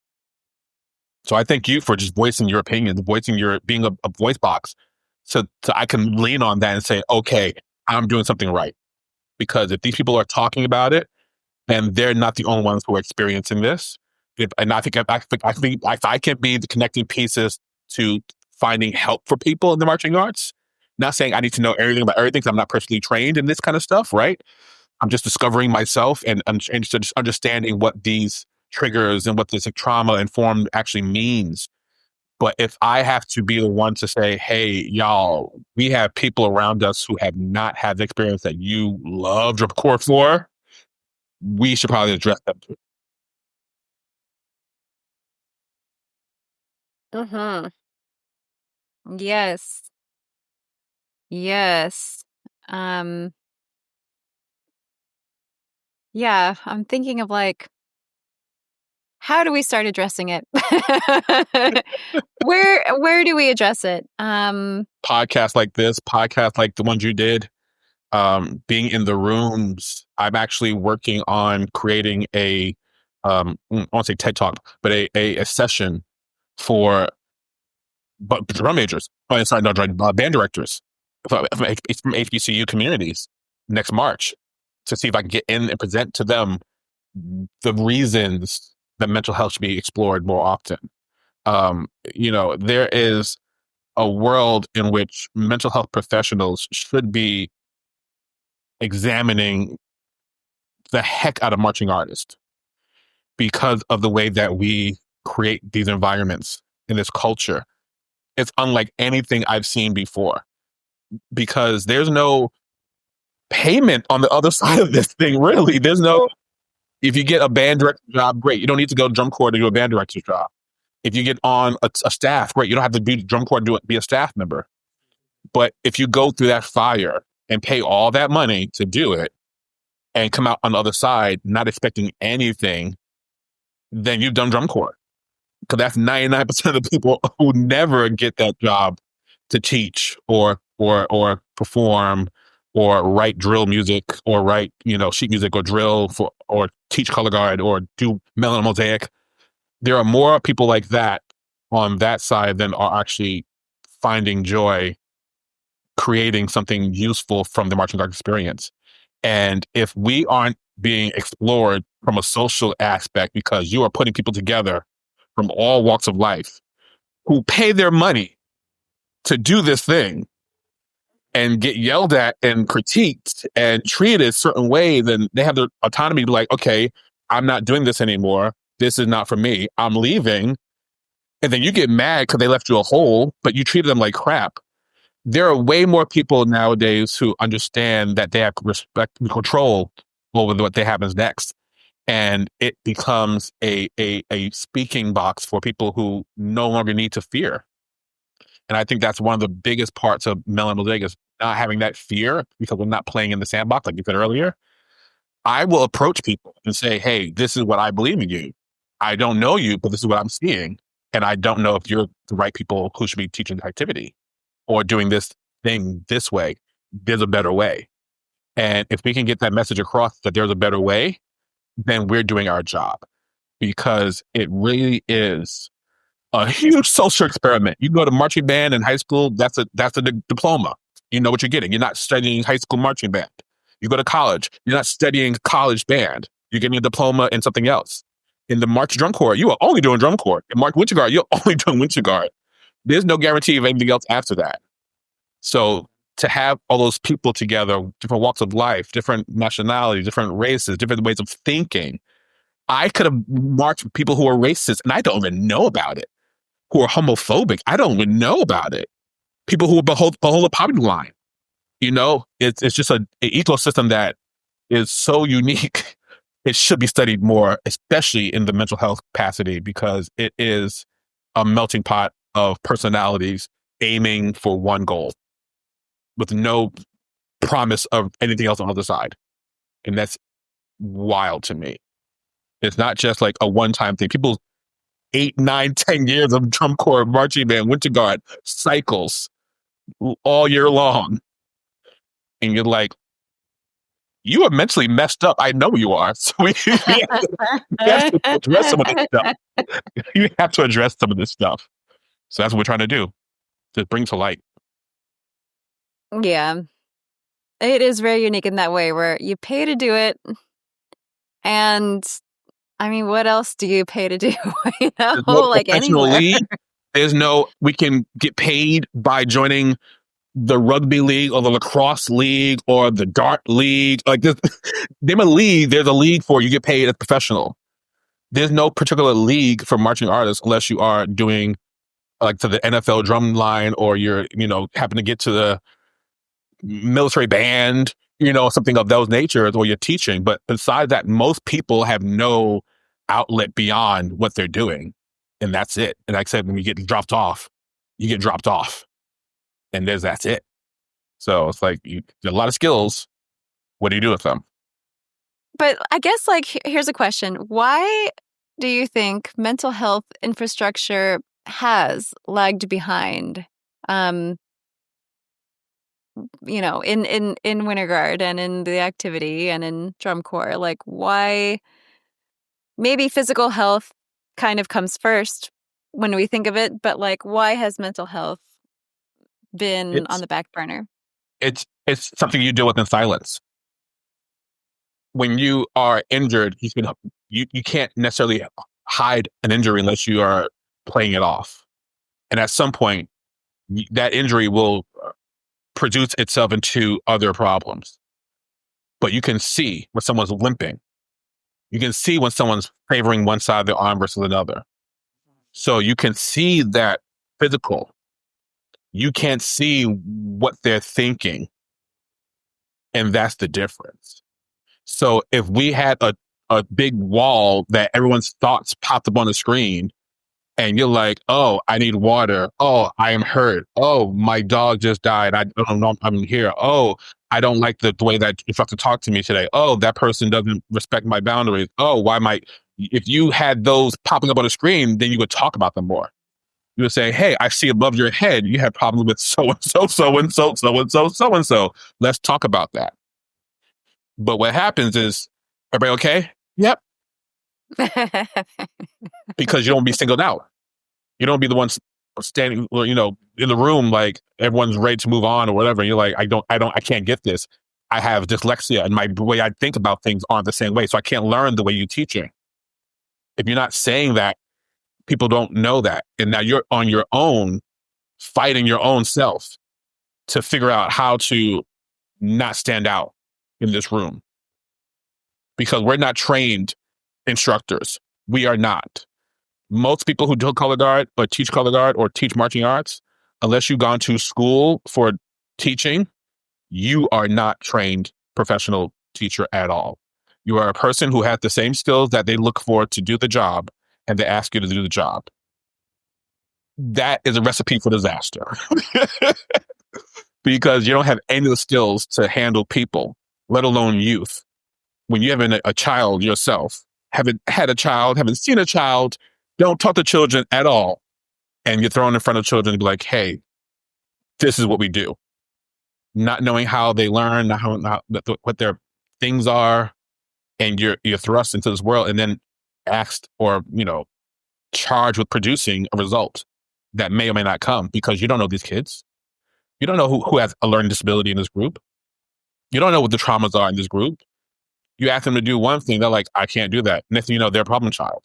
So I thank you for just voicing your opinion, being a voice box. So I can lean on that and say, okay, I'm doing something right. Because if these people are talking about it and they're not the only ones who are experiencing this, I think if I can be the connecting pieces to finding help for people in the marching arts, not saying I need to know everything about everything because I'm not personally trained in this kind of stuff, right? I'm just discovering myself and just understanding what these triggers and what this trauma informed actually means. But if I have to be the one to say, hey, y'all, we have people around us who have not had the experience that you love drum corps for, we should probably address them too. Mm-hmm. Yes. Yes. Um, yeah, I'm thinking of like, how do we start addressing it? Where do we address it? Podcasts like this, podcasts like the ones you did, being in the rooms. I'm actually working on creating I won't say TED Talk, but a session for drum majors. Oh, sorry, no, band directors from HBCU communities next March to see if I can get in and present to them the reasons that mental health should be explored more often. There is a world in which mental health professionals should be examining the heck out of marching artists because of the way that we create these environments in this culture. It's unlike anything I've seen before because there's no payment on the other side of this thing, really. There's no, if you get a band director job, great. You don't need to go to drum corps to do a band director's job. If you get on a staff, great. You don't have to be drum corps to be a staff member. But if you go through that fire and pay all that money to do it and come out on the other side not expecting anything, then you've done drum corps. Because that's 99% of the people who never get that job to teach or perform or write drill music or write, sheet music or drill or teach color guard or do Melanin Mosaic. There are more people like that on that side than are actually finding joy creating something useful from the marching arts experience. And if we aren't being explored from a social aspect, because you are putting people together from all walks of life who pay their money to do this thing and get yelled at and critiqued and treated a certain way, then they have the autonomy to be like, okay, I'm not doing this anymore. This is not for me. I'm leaving. And then you get mad because they left you a hole, but you treated them like crap. There are way more people nowadays who understand that they have respect and control over what they happens next. And it becomes a speaking box for people who no longer need to fear. And I think that's one of the biggest parts of Melanin Mosaic is not having that fear because we're not playing in the sandbox, like you said earlier. I will approach people and say, hey, this is what I believe in you. I don't know you, but this is what I'm seeing. And I don't know if you're the right people who should be teaching the activity or doing this thing this way. There's a better way. And if we can get that message across that there's a better way, then we're doing our job because it really is a huge social experiment. You go to marching band in high school, that's a diploma. You know what you're getting. You're not studying high school marching band. You go to college, you're not studying college band. You're getting a diploma in something else. In the March Drum Corps, you are only doing drum corps. In March Winter Guard, you're only doing Winter Guard. There's no guarantee of anything else after that. So to have all those people together, different walks of life, different nationalities, different races, different ways of thinking. I could have marched with people who are racist and I don't even know about it. Who are homophobic. I don't even know about it. People who are below the poverty line. It's just an ecosystem that is so unique. It should be studied more, especially in the mental health capacity, because it is a melting pot of personalities aiming for one goal with no promise of anything else on the other side. And that's wild to me. It's not just like a one-time thing. People 8, 9, 10 years of drum corps, marching band, winter guard, cycles all year long. And you're like, you are mentally messed up. I know you are. So we have to address some of this stuff. You have to address some of this stuff. So that's what we're trying to do. To bring to light. Yeah. It is very unique in that way where you pay to do it. And I mean, what else do you pay to do? There's no Like professional anywhere. league. There's no, we can get paid by joining the rugby league or the lacrosse league or the dart league. Like this, name a league, there's a league for you get paid as professional. There's no particular league for marching artists unless you are doing like to the NFL drum line or you're, happen to get to the military band, something of those natures, or you're teaching. But besides that, most people have no outlet beyond what they're doing. And that's it. And like I said, when you get dropped off, you get dropped off. And that's it. So it's like a lot of skills. What do you do with them? But I guess here's a question. Why do you think mental health infrastructure has lagged behind? In Winter Guard and in the activity and in drum corps, like why? Maybe physical health kind of comes first when we think of it, but like why has mental health been on the back burner? It's something you deal with in silence. When you are injured, you can't necessarily hide an injury unless you are playing it off. And at some point, that injury will produce itself into other problems. But you can see when someone's limping. You can see when someone's favoring one side of the arm versus another. So you can see that physical. You can't see what they're thinking. And that's the difference. So if we had a big wall that everyone's thoughts popped up on the screen, and you're like, oh, I need water. Oh, I am hurt. Oh, my dog just died. I don't know. I'm here. Oh, I don't like the way that you have to talk to me today. Oh, that person doesn't respect my boundaries. Oh, if you had those popping up on the screen, then you would talk about them more. You would say, hey, I see above your head, you have problems with so-and-so, so-and-so, so-and-so, so-and-so. Let's talk about that. But what happens is, everybody okay? Yep. Because you don't be singled out. You don't be the ones standing, in the room like everyone's ready to move on or whatever. And you're like, I can't get this. I have dyslexia and my way I think about things aren't the same way. So I can't learn the way you teaching. If you're not saying that, people don't know that. And now you're on your own, fighting your own self to figure out how to not stand out in this room. Because we're not trained instructors. We are not. Most people who do color guard or teach marching arts, unless you've gone to school for teaching, you are not trained professional teacher at all. You are a person who has the same skills that they look for to do the job, and they ask you to do the job. That is a recipe for disaster. Because you don't have any of the skills to handle people, let alone youth. When you have a child yourself, haven't had a child, haven't seen a child, don't talk to children at all, and you're thrown in front of children and be like, hey, this is what we do. Not knowing how they learn, what their things are, and you're thrust into this world and then asked or, charged with producing a result that may or may not come because you don't know these kids. You don't know who has a learning disability in this group. You don't know what the traumas are in this group. You ask them to do one thing, they're like, I can't do that. Next thing you know, they're a problem child.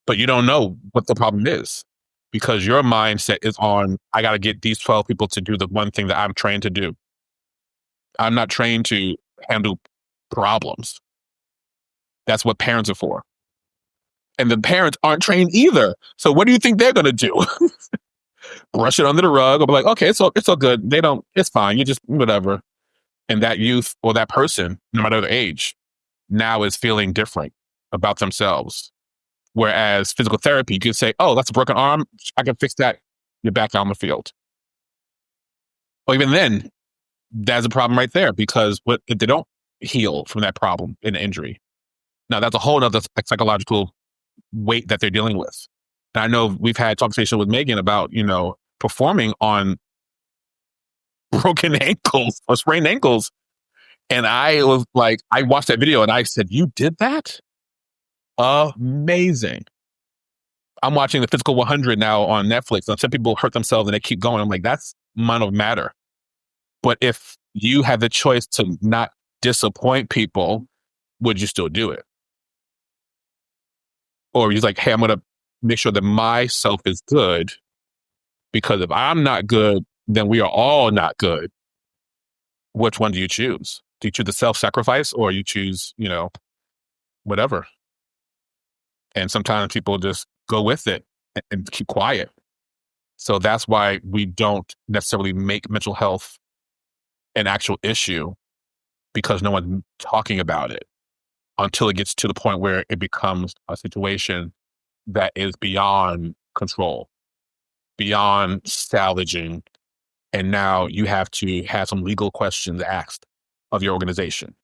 But you don't know what the problem is because your mindset is on, I got to get these 12 people to do the one thing that I'm trained to do. I'm not trained to handle problems. That's what parents are for. And the parents aren't trained either. So what do you think they're going to do? Brush it under the rug or be like, okay, it's all good. It's fine. You just, whatever. And that youth or that person, no matter their age, now is feeling different about themselves. Whereas physical therapy, you could say, oh, that's a broken arm. I can fix that. You're back on the field. Well, even then, that's a problem right there, because if they don't heal from that problem in the injury, now that's a whole other psychological weight that they're dealing with. And I know we've had conversation with Megan about, performing on broken ankles or sprained ankles. And I was like, I watched that video and I said, you did that? Amazing. I'm watching the Physical 100 now on Netflix. And some people hurt themselves and they keep going. I'm like, that's mind of matter. But if you had the choice to not disappoint people, would you still do it? Or you're like, hey, I'm going to make sure that myself is good, because if I'm not good, then we are all not good. Which one do you choose? Do you choose the self-sacrifice, or you choose, whatever? And sometimes people just go with it and keep quiet. So that's why we don't necessarily make mental health an actual issue, because no one's talking about it until it gets to the point where it becomes a situation that is beyond control, beyond salvaging. And now you have to have some legal questions asked of your organization.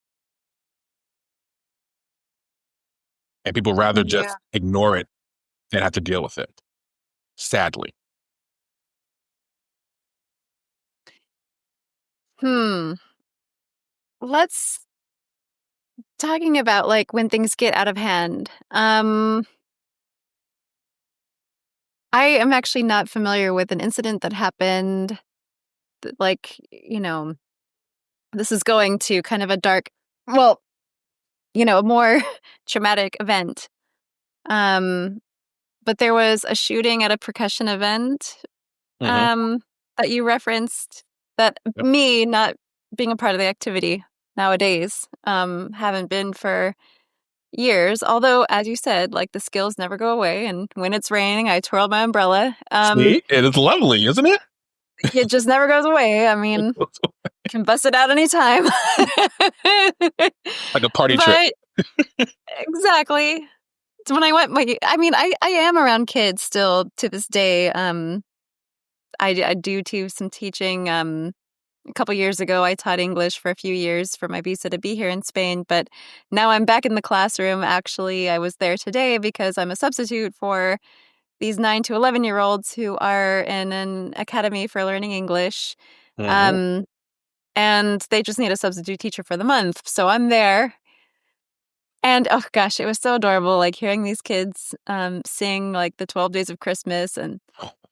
And people rather just ignore it than have to deal with it, sadly. Let's talking about like when things get out of hand. I am actually not familiar with an incident that happened like, this is going to kind of a dark, a more traumatic event. But there was a shooting at a percussion event that you referenced that me not being a part of the activity nowadays, haven't been for years. Although, as you said, like the skills never go away. And when it's raining, I twirl my umbrella. See? It is lovely, isn't it? It just never goes away. I mean, you can bust it out anytime. Like a party trick. Exactly. So when I went, I am around kids still to this day. I do some teaching. A couple years ago, I taught English for a few years for my visa to be here in Spain. But now I'm back in the classroom. Actually, I was there today because I'm a substitute for these 9 to 11-year-olds who are in an academy for learning English. And they just need a substitute teacher for the month. So I'm there. And oh gosh, it was so adorable, like hearing these kids sing like the 12 Days of Christmas, and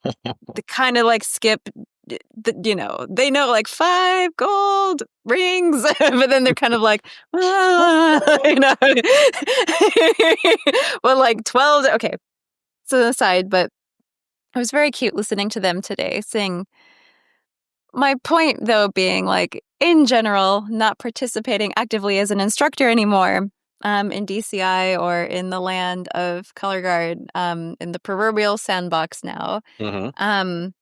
they kind of like skip, they know like 5 gold rings, but then they're kind of like, well, like 12. Okay. So aside, but it was very cute listening to them today sing. My point, though, being like, in general, not participating actively as an instructor anymore in DCI or in the land of color guard, in the proverbial sandbox now. What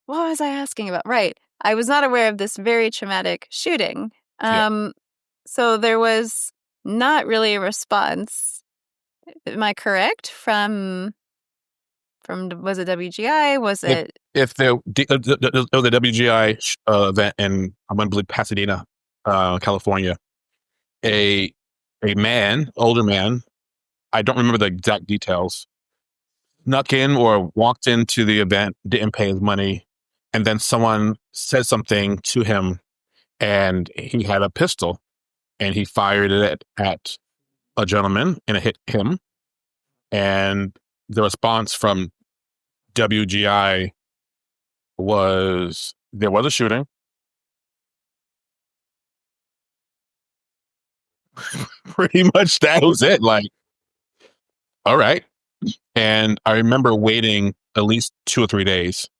was I asking about? Right. I was not aware of this very traumatic shooting. So there was not really a response. Am I correct? From was it WGI? Was it? If there was a WGI event in, I believe, Pasadena, California, a man, older man, I don't remember the exact details, snuck in or walked into the event, didn't pay his money, and then someone said something to him, and he had a pistol, and he fired it at a gentleman, and it hit him. And the response from WGI was, there was a shooting. Pretty much that was it. Like, all right. And I remember waiting at least 2 or 3 days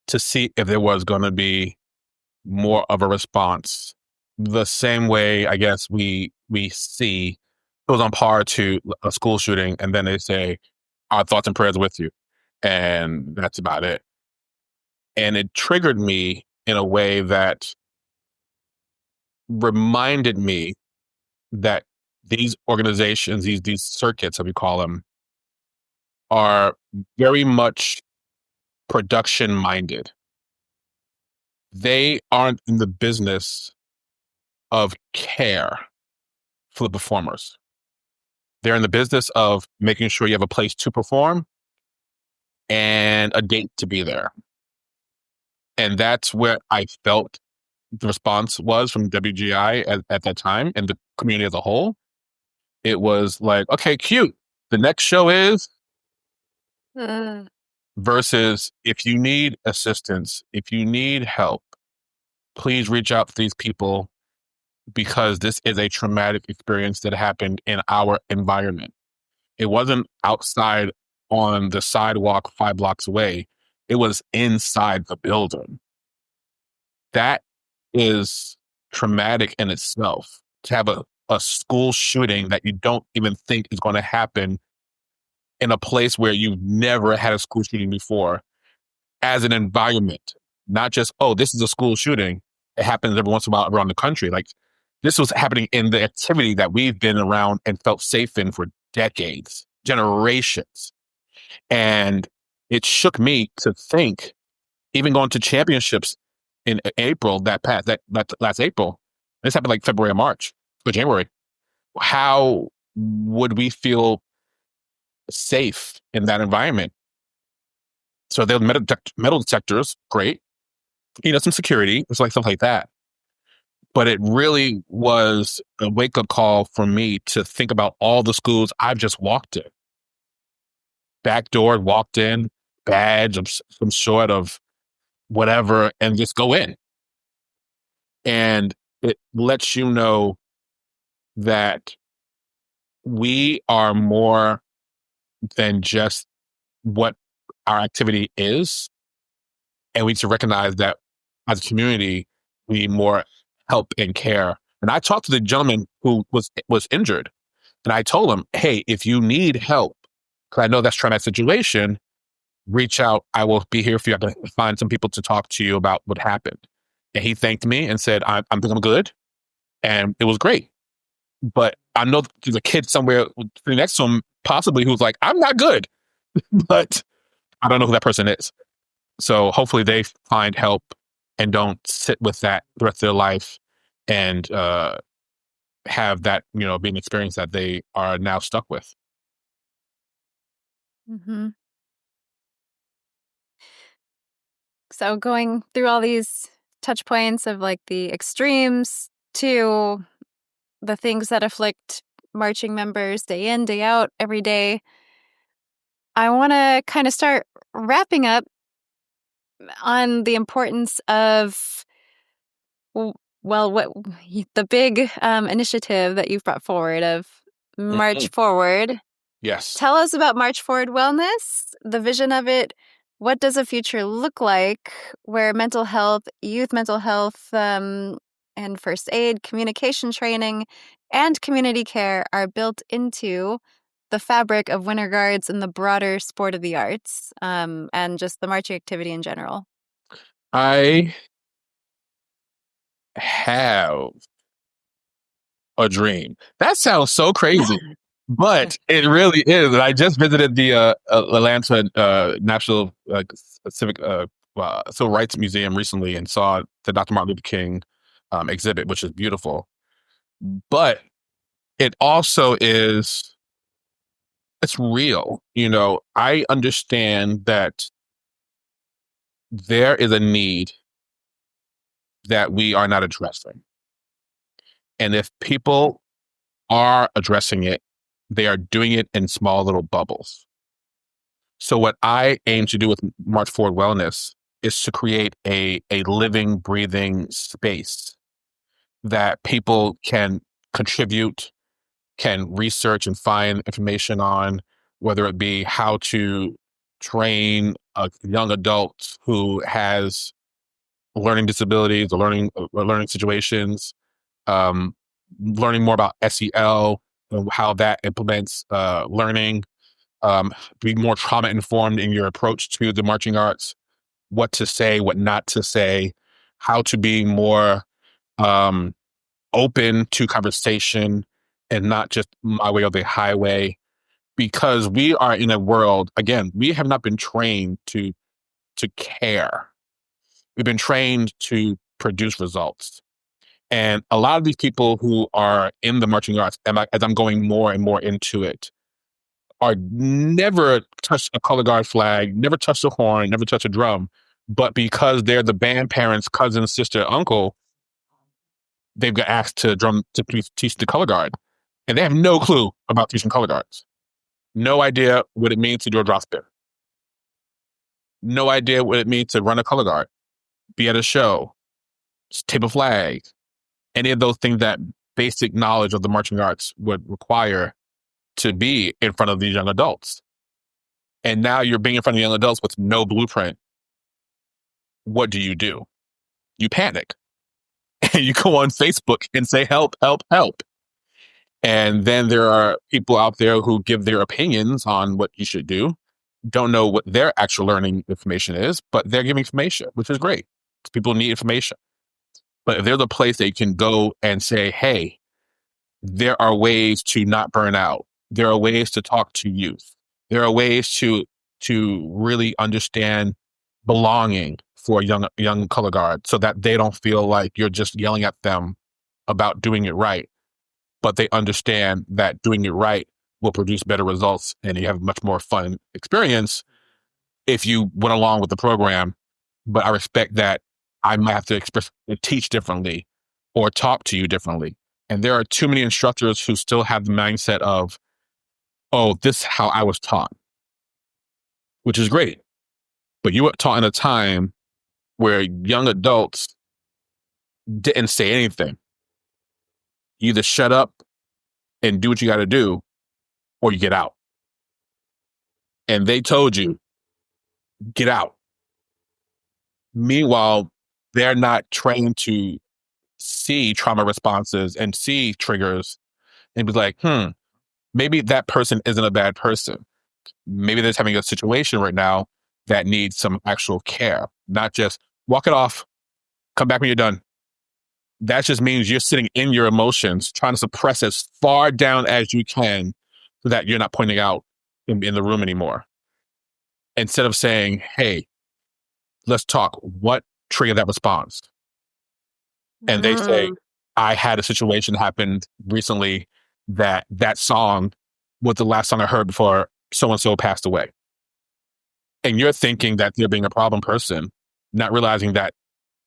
to see if there was going to be more of a response. The same way, I guess, we see it was on par to a school shooting, and then they say, our thoughts and prayers with you. And that's about it. And it triggered me in a way that reminded me that these organizations, these circuits, as we call them, are very much production minded. They aren't in the business of care for the performers. They're in the business of making sure you have a place to perform and a date to be there. And that's where I felt the response was from WGI at that time and the community as a whole. It was like, okay, cute. The next show is versus if you need assistance, if you need help, please reach out to these people because this is a traumatic experience that happened in our environment. It wasn't outside on the sidewalk 5 blocks away. It was inside the building. That is traumatic in itself to have a school shooting that you don't even think is going to happen in a place where you've never had a school shooting before as an environment, not just, oh, this is a school shooting. It happens every once in a while around the country. Like this was happening in the activity that we've been around and felt safe in for decades, generations. And it shook me to think, even going to championships in April, that last April, this happened like February or March or January. How would we feel safe in that environment? So the metal detectors, great. Some security, it's like stuff like that. But it really was a wake-up call for me to think about all the schools I've just walked in. Back door, walked in, badge of some sort of whatever, and just go in. And it lets you know that we are more than just what our activity is. And we need to recognize that as a community, we need more help and care. And I talked to the gentleman who was injured, and I told him, hey, if you need help, because I know that's a traumatic situation, reach out. I will be here for you. I can find some people to talk to you about what happened. And he thanked me and said, I'm good. And it was great. But I know there's a kid somewhere next to him, possibly, who's like, I'm not good. But I don't know who that person is. So hopefully they find help and don't sit with that the rest of their life and have that, be an experience that they are now stuck with. Mm-hmm. So going through all these touch points of like the extremes to the things that afflict marching members day in, day out, every day, I want to kind of start wrapping up on the importance of, what the big initiative that you've brought forward of March Forward. Yes. Tell us about March Forward Wellness, the vision of it. What does a future look like where mental health, youth mental health, and first aid, communication training, and community care are built into the fabric of Winter Guards and the broader sport of the arts, and just the marching activity in general? I have a dream. That sounds so crazy, but it really is. And I just visited the Atlanta National Civil Rights Museum recently and saw the Dr. Martin Luther King exhibit, which is beautiful. But it also is, it's real. I understand that there is a need that we are not addressing. And if people are addressing it, they are doing it in small little bubbles. So what I aim to do with March Forward Wellness is to create a living, breathing space that people can contribute, can research and find information on, whether it be how to train a young adult who has learning disabilities or learning situations, learning more about SEL and how that implements learning, be more trauma informed in your approach to the marching arts, what to say, what not to say, how to be more open to conversation and not just my way or the highway, because we are in a world, again, we have not been trained to care. We've been trained to produce results. And a lot of these people who are in the marching arts, as I'm going more and more into it, are never touched a color guard flag, never touched a horn, never touched a drum. But because they're the band parents, cousin, sister, uncle, they've got asked to please teach the color guard. And they have no clue about teaching color guards. No idea what it means to do a drop spin. No idea what it means to run a color guard, be at a show, tape a flag, any of those things that basic knowledge of the marching arts would require to be in front of these young adults. And now you're being in front of young adults with no blueprint. What do? You panic. And you go on Facebook and say, help, help, help. And then there are people out there who give their opinions on what you should do, don't know what their actual learning information is, but they're giving information, which is great. People need information. But if there's a place that you can go and say, hey, there are ways to not burn out. There are ways to talk to youth. There are ways to really understand belonging for young color guard, so that they don't feel like you're just yelling at them about doing it right, but they understand that doing it right will produce better results, and you have a much more fun experience if you went along with the program. But I respect that I might have to teach differently or talk to you differently. And there are too many instructors who still have the mindset of, oh, this is how I was taught, which is great. But you were taught in a time where young adults didn't say anything. You either shut up and do what you got to do, or you get out. And they told you, get out. Meanwhile, they're not trained to see trauma responses and see triggers and be like, maybe that person isn't a bad person. Maybe they're having a situation right now that needs some actual care, not just walk it off, come back when you're done. That just means you're sitting in your emotions, trying to suppress as far down as you can so that you're not pointing out in the room anymore. Instead of saying, hey, let's talk. What triggered that response? And they say, I had a situation happen recently that song was the last song I heard before so-and-so passed away. And you're thinking that you're being a problem person, not realizing that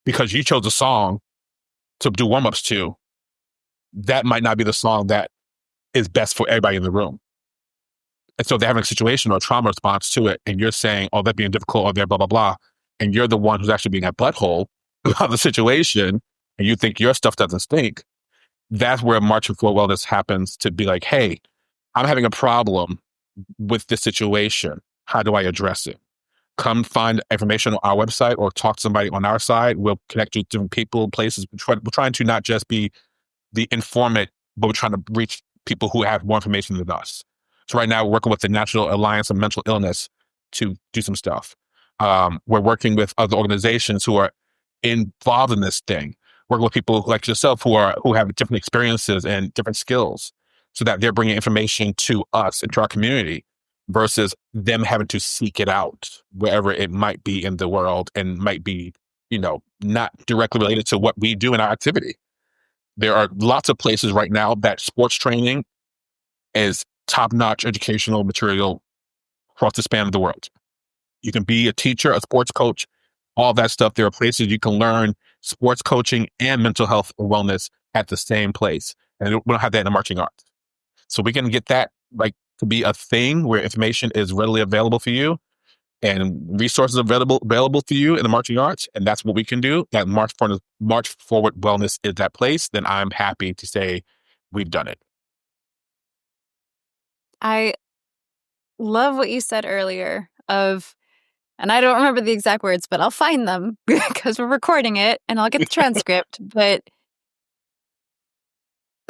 because you chose a song to do warm-ups to, that might not be the song that is best for everybody in the room. And so they're having a situation or a trauma response to it, and you're saying, oh, that's being difficult, or they're blah, blah, blah. And you're the one who's actually being a butthole about the situation, and you think your stuff doesn't stink. That's where Marching for Wellness happens to be like, hey, I'm having a problem with this situation. How do I address it? Come find information on our website or talk to somebody on our side. We'll connect you to different people, places. We're trying to not just be the informant, but we're trying to reach people who have more information than us. So right now we're working with the National Alliance of Mental Illness to do some stuff. We're working with other organizations who are involved in this thing, working with people like yourself who have different experiences and different skills, so that they're bringing information to us and to our community versus them having to seek it out wherever it might be in the world and might be, not directly related to what we do in our activity. There are lots of places right now that sports training is top-notch educational material across the span of the world. You can be a teacher, a sports coach, all that stuff. There are places you can learn sports coaching and mental health or wellness at the same place. And we don't have that in the marching arts. So we can get that to be a thing where information is readily available for you and resources available for you in the marching arts. And that's what we can do. That March Forward Wellness is that place. Then I'm happy to say we've done it. I love what you said earlier and I don't remember the exact words, but I'll find them because we're recording it and I'll get the transcript. But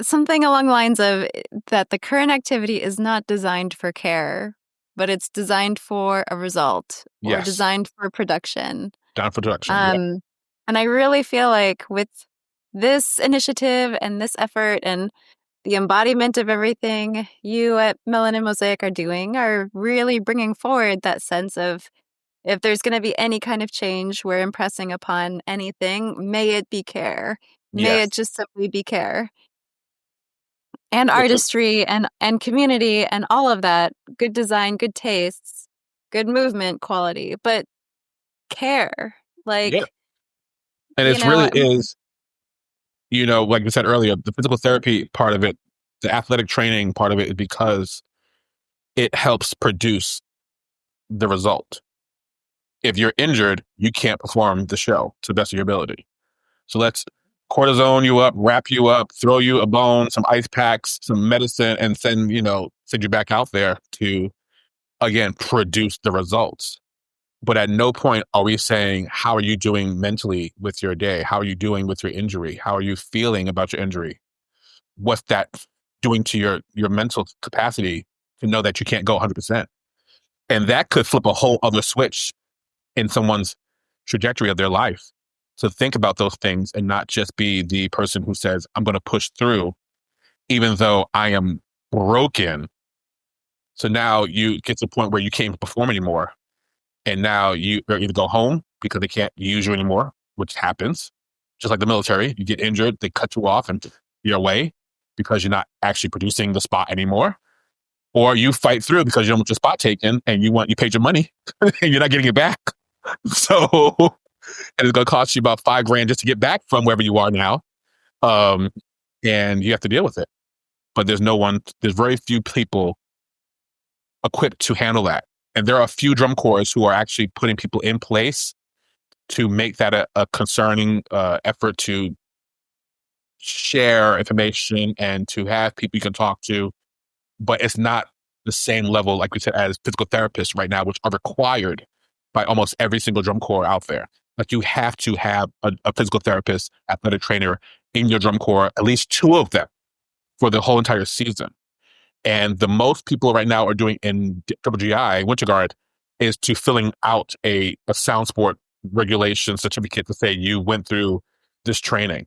something along the lines of that the current activity is not designed for care, but it's designed for a result or designed for production. Done for production. And I really feel like with this initiative and this effort and the embodiment of everything you at Melanin Mosaic are doing are really bringing forward that sense of, if there's going to be any kind of change we're impressing upon anything, may it be care. May Yes. it just simply be care. And Yes. artistry and community and all of that. Good design, good tastes, good movement quality, but care. Yeah. Like, And you it know, really is, like we said earlier, the physical therapy part of it, the athletic training part of it is because it helps produce the result. If you're injured, you can't perform the show to the best of your ability. So let's cortisone you up, wrap you up, throw you a bone, some ice packs, some medicine, and send you back out there to, again, produce the results. But at no point are we saying, how are you doing mentally with your day? How are you doing with your injury? How are you feeling about your injury? What's that doing to your mental capacity to know that you can't go 100%? And that could flip a whole other switch in someone's trajectory of their life, to think about those things and not just be the person who says, I'm going to push through, even though I am broken. So now you get to the point where you can't perform anymore. And now you either go home because they can't use you anymore, which happens. Just like the military, you get injured, they cut you off and you're away because you're not actually producing the spot anymore. Or you fight through because you don't want your spot taken and you paid your money and you're not getting it back. So, and it's going to cost you about $5,000 just to get back from wherever you are now. And you have to deal with it. But there's very few people equipped to handle that. And there are a few drum corps who are actually putting people in place to make that a concerning effort to share information and to have people you can talk to. But it's not the same level, like we said, as physical therapists right now, which are required by almost every single drum corps out there. Like you have to have a physical therapist, athletic trainer in your drum corps, at least 2 of them for the whole entire season. And the most people right now are doing in WGI, Winter Guard, is to filling out a sound sport regulation certificate to say you went through this training.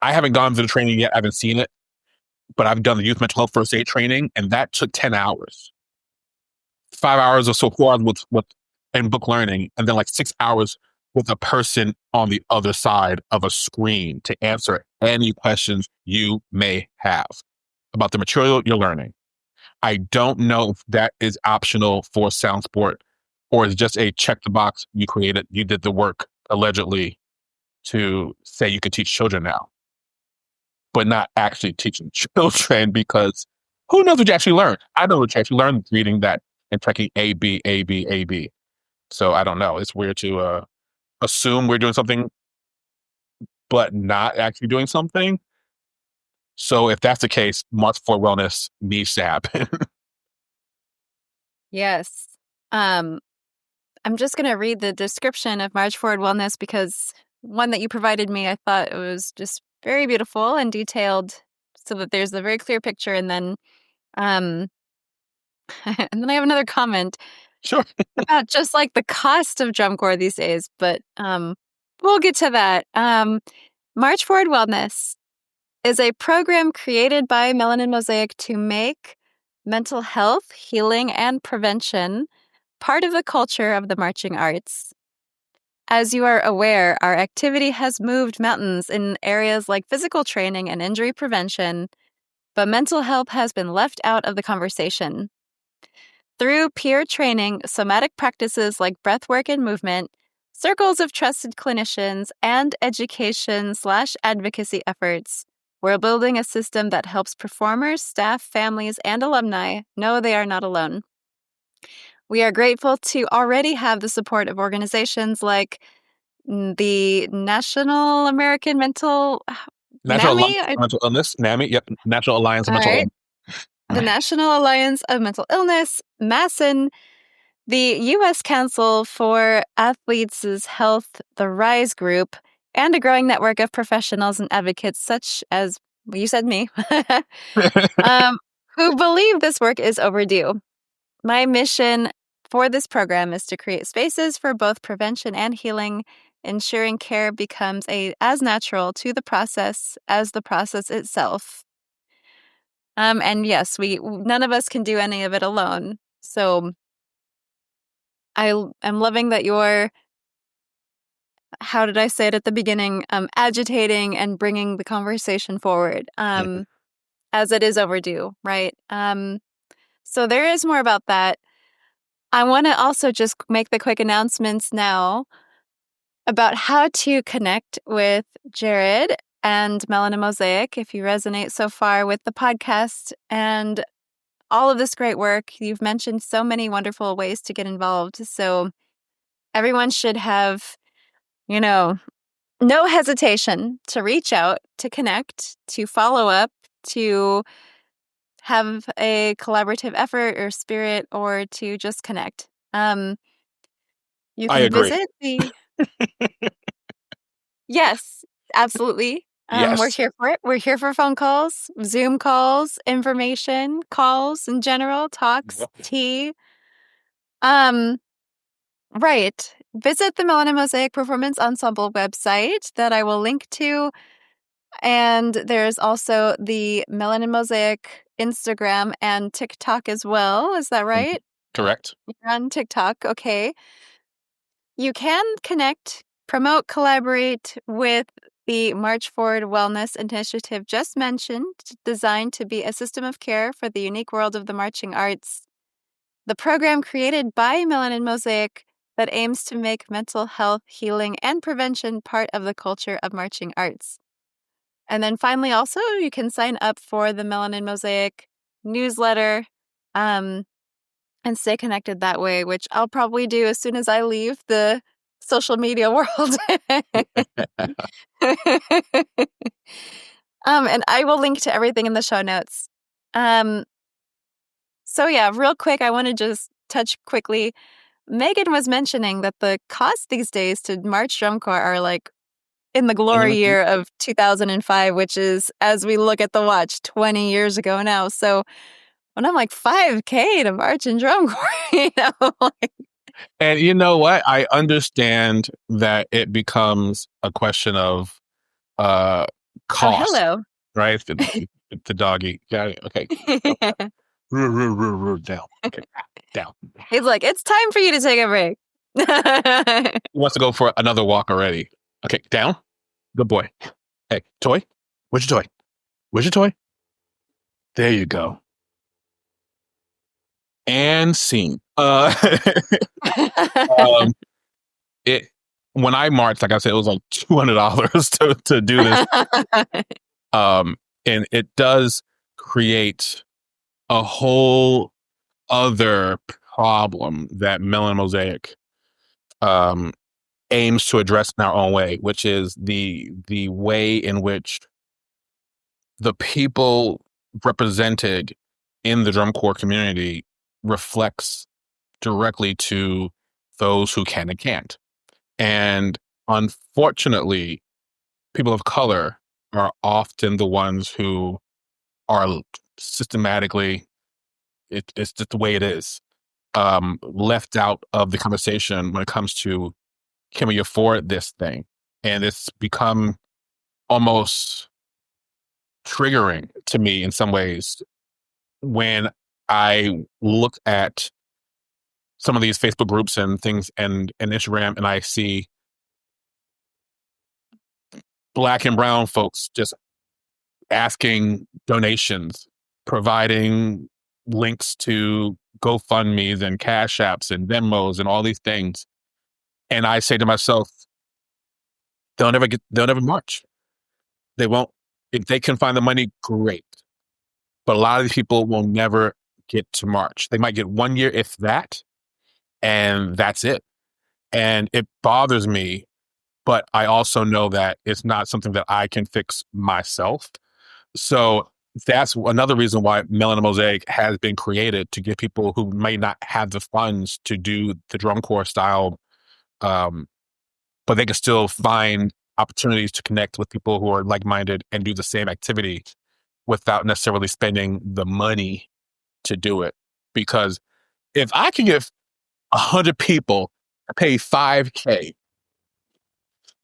I haven't gone through the training yet. I haven't seen it, but I've done the youth mental health first aid training, and that took 10 hours. 5 hours or so, 4 hours with in book learning, and then like 6 hours with a person on the other side of a screen to answer any questions you may have about the material you're learning. I don't know if that is optional for sound sport or is just a check the box you created, you did the work allegedly to say you can teach children now, but not actually teaching children, because who knows what you actually learned? I know what you actually learned reading that and checking A, B, A, B, A, B. So I don't know. It's weird to assume we're doing something, but not actually doing something. So if that's the case, March for Wellness needs to happen. yes. I'm just going to read the description of March Forward Wellness because one that you provided me, I thought it was just very beautiful and detailed so that there's a very clear picture. And then, and then I have another comment Sure. about just like the cost of drum corps these days, but we'll get to that. March Forward Wellness is a program created by Melanin Mosaic to make mental health, healing, and prevention part of the culture of the marching arts. As you are aware, our activity has moved mountains in areas like physical training and injury prevention, but mental health has been left out of the conversation. Through peer training, somatic practices like breathwork and movement, circles of trusted clinicians, and education/advocacy efforts, we're building a system that helps performers, staff, families, and alumni know they are not alone. We are grateful to already have the support of organizations like the National American Mental National NAMI. Alliance of Mental Illness, NAMI. Yep, National Alliance of All Mental right. Illness. The National Alliance of Mental Illness, masse, the U.S. Council for Athletes' Health, the RISE Group, and a growing network of professionals and advocates such as, well, you said me, who believe this work is overdue. My mission for this program is to create spaces for both prevention and healing ensuring care becomes as natural to the process as the process itself. And yes, none of us can do any of it alone. So I am loving that you're, how did I say it at the beginning, agitating and bringing the conversation forward, as it is overdue, right? So there is more about that. I want to also just make the quick announcements now about how to connect with Jarid and Melanin Mosaic if you resonate so far with the podcast and all of this great work. You've mentioned so many wonderful ways to get involved. So everyone should have, no hesitation to reach out, to connect, to follow up, to have a collaborative effort or spirit, or to just connect. You I can agree. visit the... Yes, absolutely. We're Yes. here for it. We're here for phone calls, Zoom calls, information calls in general, talks, tea. Right. Visit the Melanin Mosaic Performance Ensemble website that I will link to. And there's also the Melanin Mosaic Instagram and TikTok as well. Is that right? Correct. You're on TikTok. Okay. You can connect, promote, collaborate with the March Forward Wellness Initiative just mentioned, designed to be a system of care for the unique world of the marching arts. The program created by Melanin Mosaic that aims to make mental health, healing, and prevention part of the culture of marching arts. And then finally, also, you can sign up for the Melanin Mosaic newsletter and stay connected that way, which I'll probably do as soon as I leave the social media world. And I will link to everything in the show notes. So yeah, real quick, I want to just touch quickly. Megan was mentioning that the costs these days to march drum corps are like in the glory year of 2005, which is, as we look at the watch, 20 years ago now. So when I'm like $5,000 to march in drum corps, And you know what? I understand that it becomes a question of cost. Oh, hello. Right? The doggy. Yeah. Okay. Down. Okay. Down. He's like, it's time for you to take a break. He wants to go for another walk already. Okay. Down. Good boy. Hey, toy. Where's your toy? Where's your toy? There you go. And scene. When I marched, like I said, it was like $200 to do this. And it does create a whole other problem that Melanin Mosaic aims to address in our own way, which is the way in which the people represented in the drum corps community reflects directly to those who can and can't. And unfortunately, people of color are often the ones who are systematically, it's just the way it is, left out of the conversation when it comes to, can we afford this thing? And it's become almost triggering to me in some ways when I look at some of these Facebook groups and things and Instagram, and I see Black and brown folks just asking donations, providing links to GoFundMes and Cash Apps and Venmos and all these things. And I say to myself, they'll never march. They won't. If they can find the money, great. But a lot of these people will never get to march. They might get 1 year, if that, and that's it. And it bothers me, but I also know that it's not something that I can fix myself. So that's another reason why Melanin Mosaic has been created, to give people who may not have the funds to do the drum corps style, but they can still find opportunities to connect with people who are like-minded and do the same activity without necessarily spending the money to do it. Because if I can get 100 people to pay $5,000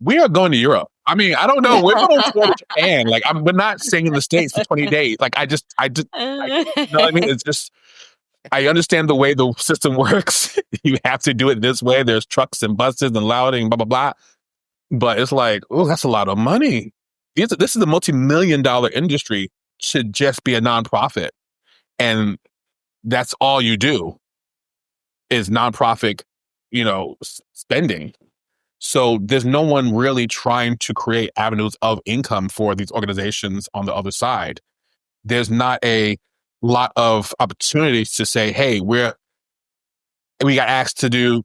we are going to Europe. I mean, I don't know. We're going to tour to Japan. Like, we're not staying in the States for 20 days. Like, you know what I mean? It's just, I understand the way the system works. You have to do it this way. There's trucks and buses and louting, blah, blah, blah. But it's like, oh, that's a lot of money. This is a multi-million-dollar industry. Should just be a nonprofit. And that's all you do is nonprofit, spending. So there's no one really trying to create avenues of income for these organizations on the other side. There's not a lot of opportunities to say, hey, we got asked to do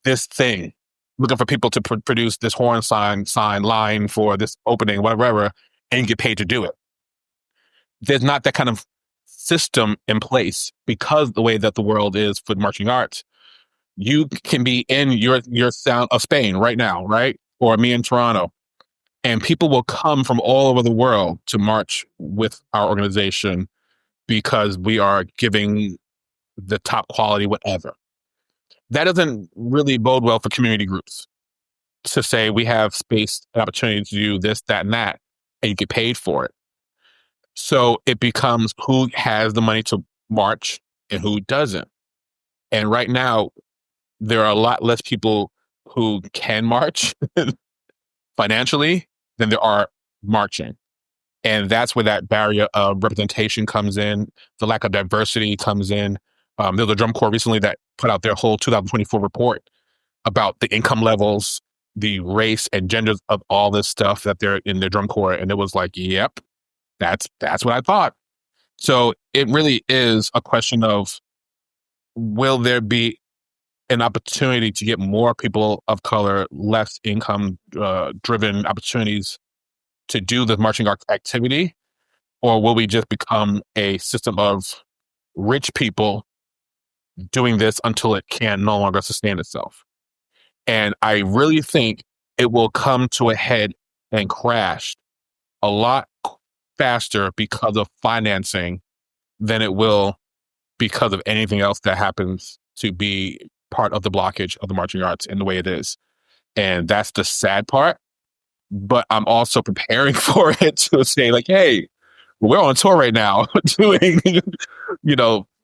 this thing, looking for people to produce this horn sign line for this opening, whatever, and get paid to do it. There's not that kind of system in place because the way that the world is for marching arts. You can be in your sound of Spain right now, right? Or me in Toronto. And people will come from all over the world to march with our organization because we are giving the top quality whatever. That doesn't really bode well for community groups to say we have space and opportunity to do this, that, and that, and you get paid for it. So it becomes who has the money to march and who doesn't. And right now, there are a lot less people who can march financially than there are marching. And that's where that barrier of representation comes in. The lack of diversity comes in. There's a drum corps recently that put out their whole 2024 report about the income levels, the race and genders of all this stuff that they're in their drum corps. And it was like, yep, that's what I thought. So it really is a question of, will there be an opportunity to get more people of color, less income driven opportunities to do the marching arts activity? Or will we just become a system of rich people doing this until it can no longer sustain itself? And I really think it will come to a head and crash a lot faster because of financing than it will because of anything else that happens to be part of the blockage of the marching arts in the way it is. And that's the sad part. But I'm also preparing for it to say, like, hey, we're on tour right now doing,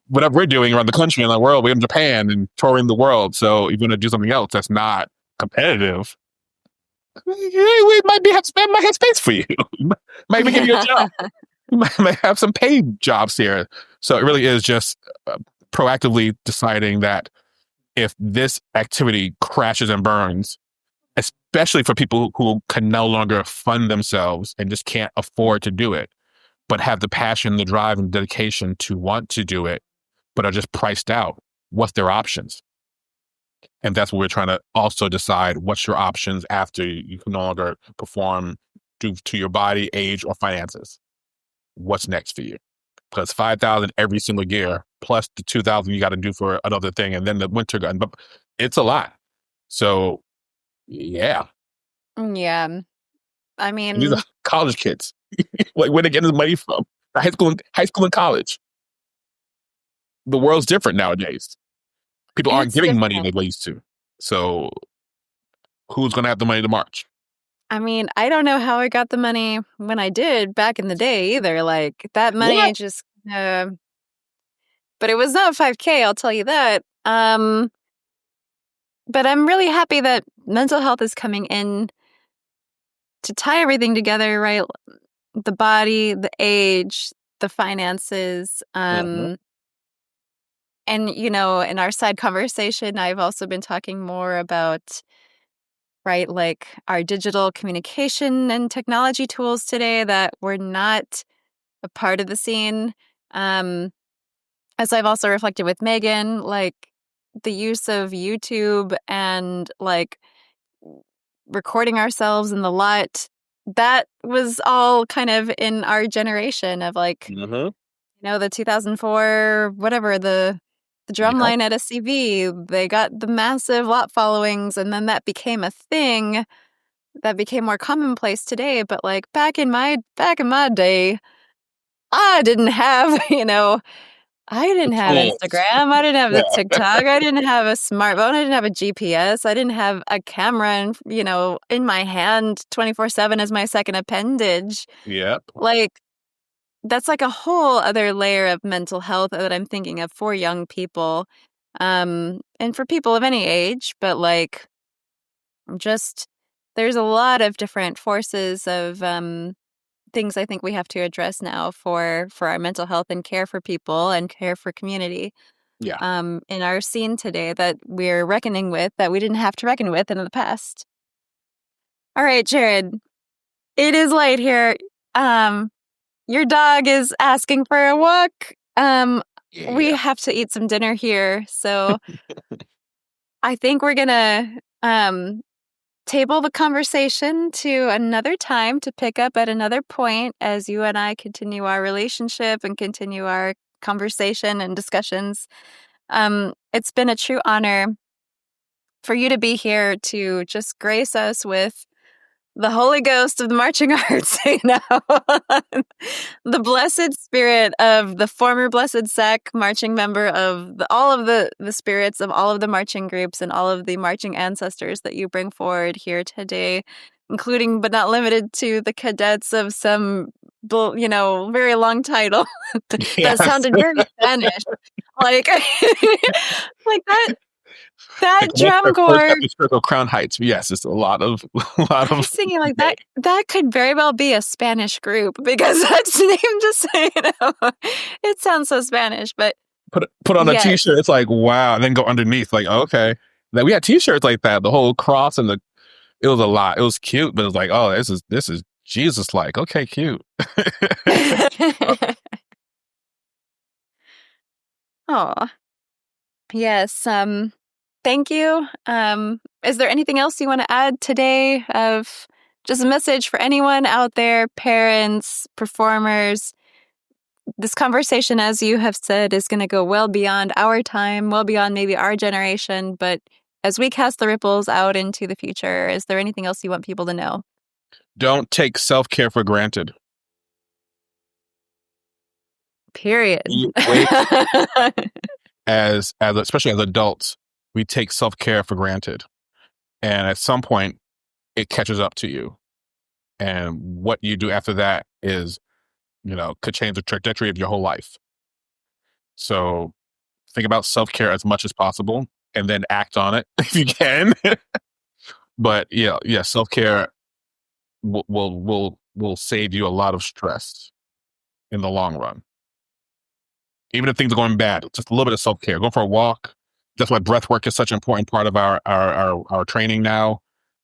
whatever we're doing around the country and the world. We're in Japan and touring the world. So if you're going to do something else that's not competitive, we might have space for you. Might even give you a job. Might have some paid jobs here. So it really is just proactively deciding that if this activity crashes and burns, especially for people who can no longer fund themselves and just can't afford to do it, but have the passion, the drive, and dedication to want to do it, but are just priced out, what's their options? And that's what we're trying to also decide. What's your options after you can no longer perform due to your body, age, or finances? What's next for you? Plus $5,000 every single year, plus the $2,000 you got to do for another thing, and then the winter gun. But it's a lot. So, yeah. Yeah. I mean, these are college kids. Like, where they getting the money from? High school and college. The world's different nowadays. People aren't giving money like they used to. So, who's going to have the money to march? I mean, I don't know how I got the money when I did back in the day either. Like, that money just, but it was not 5K, I'll tell you that. But I'm really happy that mental health is coming in to tie everything together, right? The body, the age, the finances. And, in our side conversation, I've also been talking more about, right, like our digital communication and technology tools today that were not a part of the scene. As I've also reflected with Megan, like the use of YouTube and like recording ourselves in the lot, that was all kind of in our generation of like, the 2004, whatever, the drumline at SCV, they got the massive lot followings, and then that became a thing that became more commonplace today. But like back in my day, I didn't have, I didn't have tools. Instagram. I didn't have the Yeah. TikTok. I didn't have a smartphone. I didn't have a GPS. I didn't have a camera in my hand 24/7 as my second appendage. Yep. Like, that's like a whole other layer of mental health that I'm thinking of for young people, and for people of any age, but like just there's a lot of different forces of things I think we have to address now for our mental health and care for people and care for community Yeah. in our scene today that we're reckoning with that we didn't have to reckon with in the past. All right, Jarid, it is late here. Your dog is asking for a walk. We Yeah. have to eat some dinner here, so I think we're gonna table the conversation to another time to pick up at another point as you and I continue our relationship and continue our conversation and discussions. It's been a true honor for you to be here to just grace us with the Holy Ghost of the marching arts, the blessed spirit of the former blessed sec marching member of all of the spirits of all of the marching groups and all of the marching ancestors that you bring forward here today, including but not limited to the cadets of some, very long title that Yes. sounded very Spanish, like like that drum corps. Circle Crown Heights. Yes, it's a lot of I was thinking like that could very well be a Spanish group because that's named just it sounds so Spanish, but put on a yes. T-shirt. It's like wow, and then go underneath. Like okay, we had T-shirts like that. The whole cross and it was a lot. It was cute, but it was like oh, this is Jesus like. Okay, cute. Oh yes. Thank you. Is there anything else you want to add today of just a message for anyone out there, parents, performers? This conversation, as you have said, is going to go well beyond our time, well beyond maybe our generation. But as we cast the ripples out into the future, is there anything else you want people to know? Don't take self-care for granted. Period. As especially as adults, we take self-care for granted. And at some point, it catches up to you. And what you do after that is, could change the trajectory of your whole life. So think about self-care as much as possible and then act on it if you can. But yeah, self-care will save you a lot of stress in the long run. Even if things are going bad, just a little bit of self-care. Go for a walk. That's why breath work is such an important part of our training now,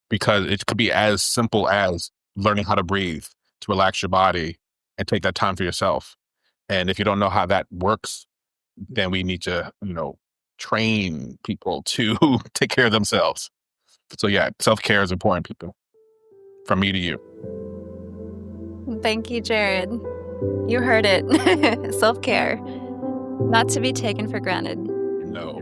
because it could be as simple as learning how to breathe, to relax your body and take that time for yourself. And if you don't know how that works, then we need to, train people to take care of themselves. So yeah, self-care is important, people. From me to you. Thank you, Jarid. You heard it. Self-care. Not to be taken for granted. No.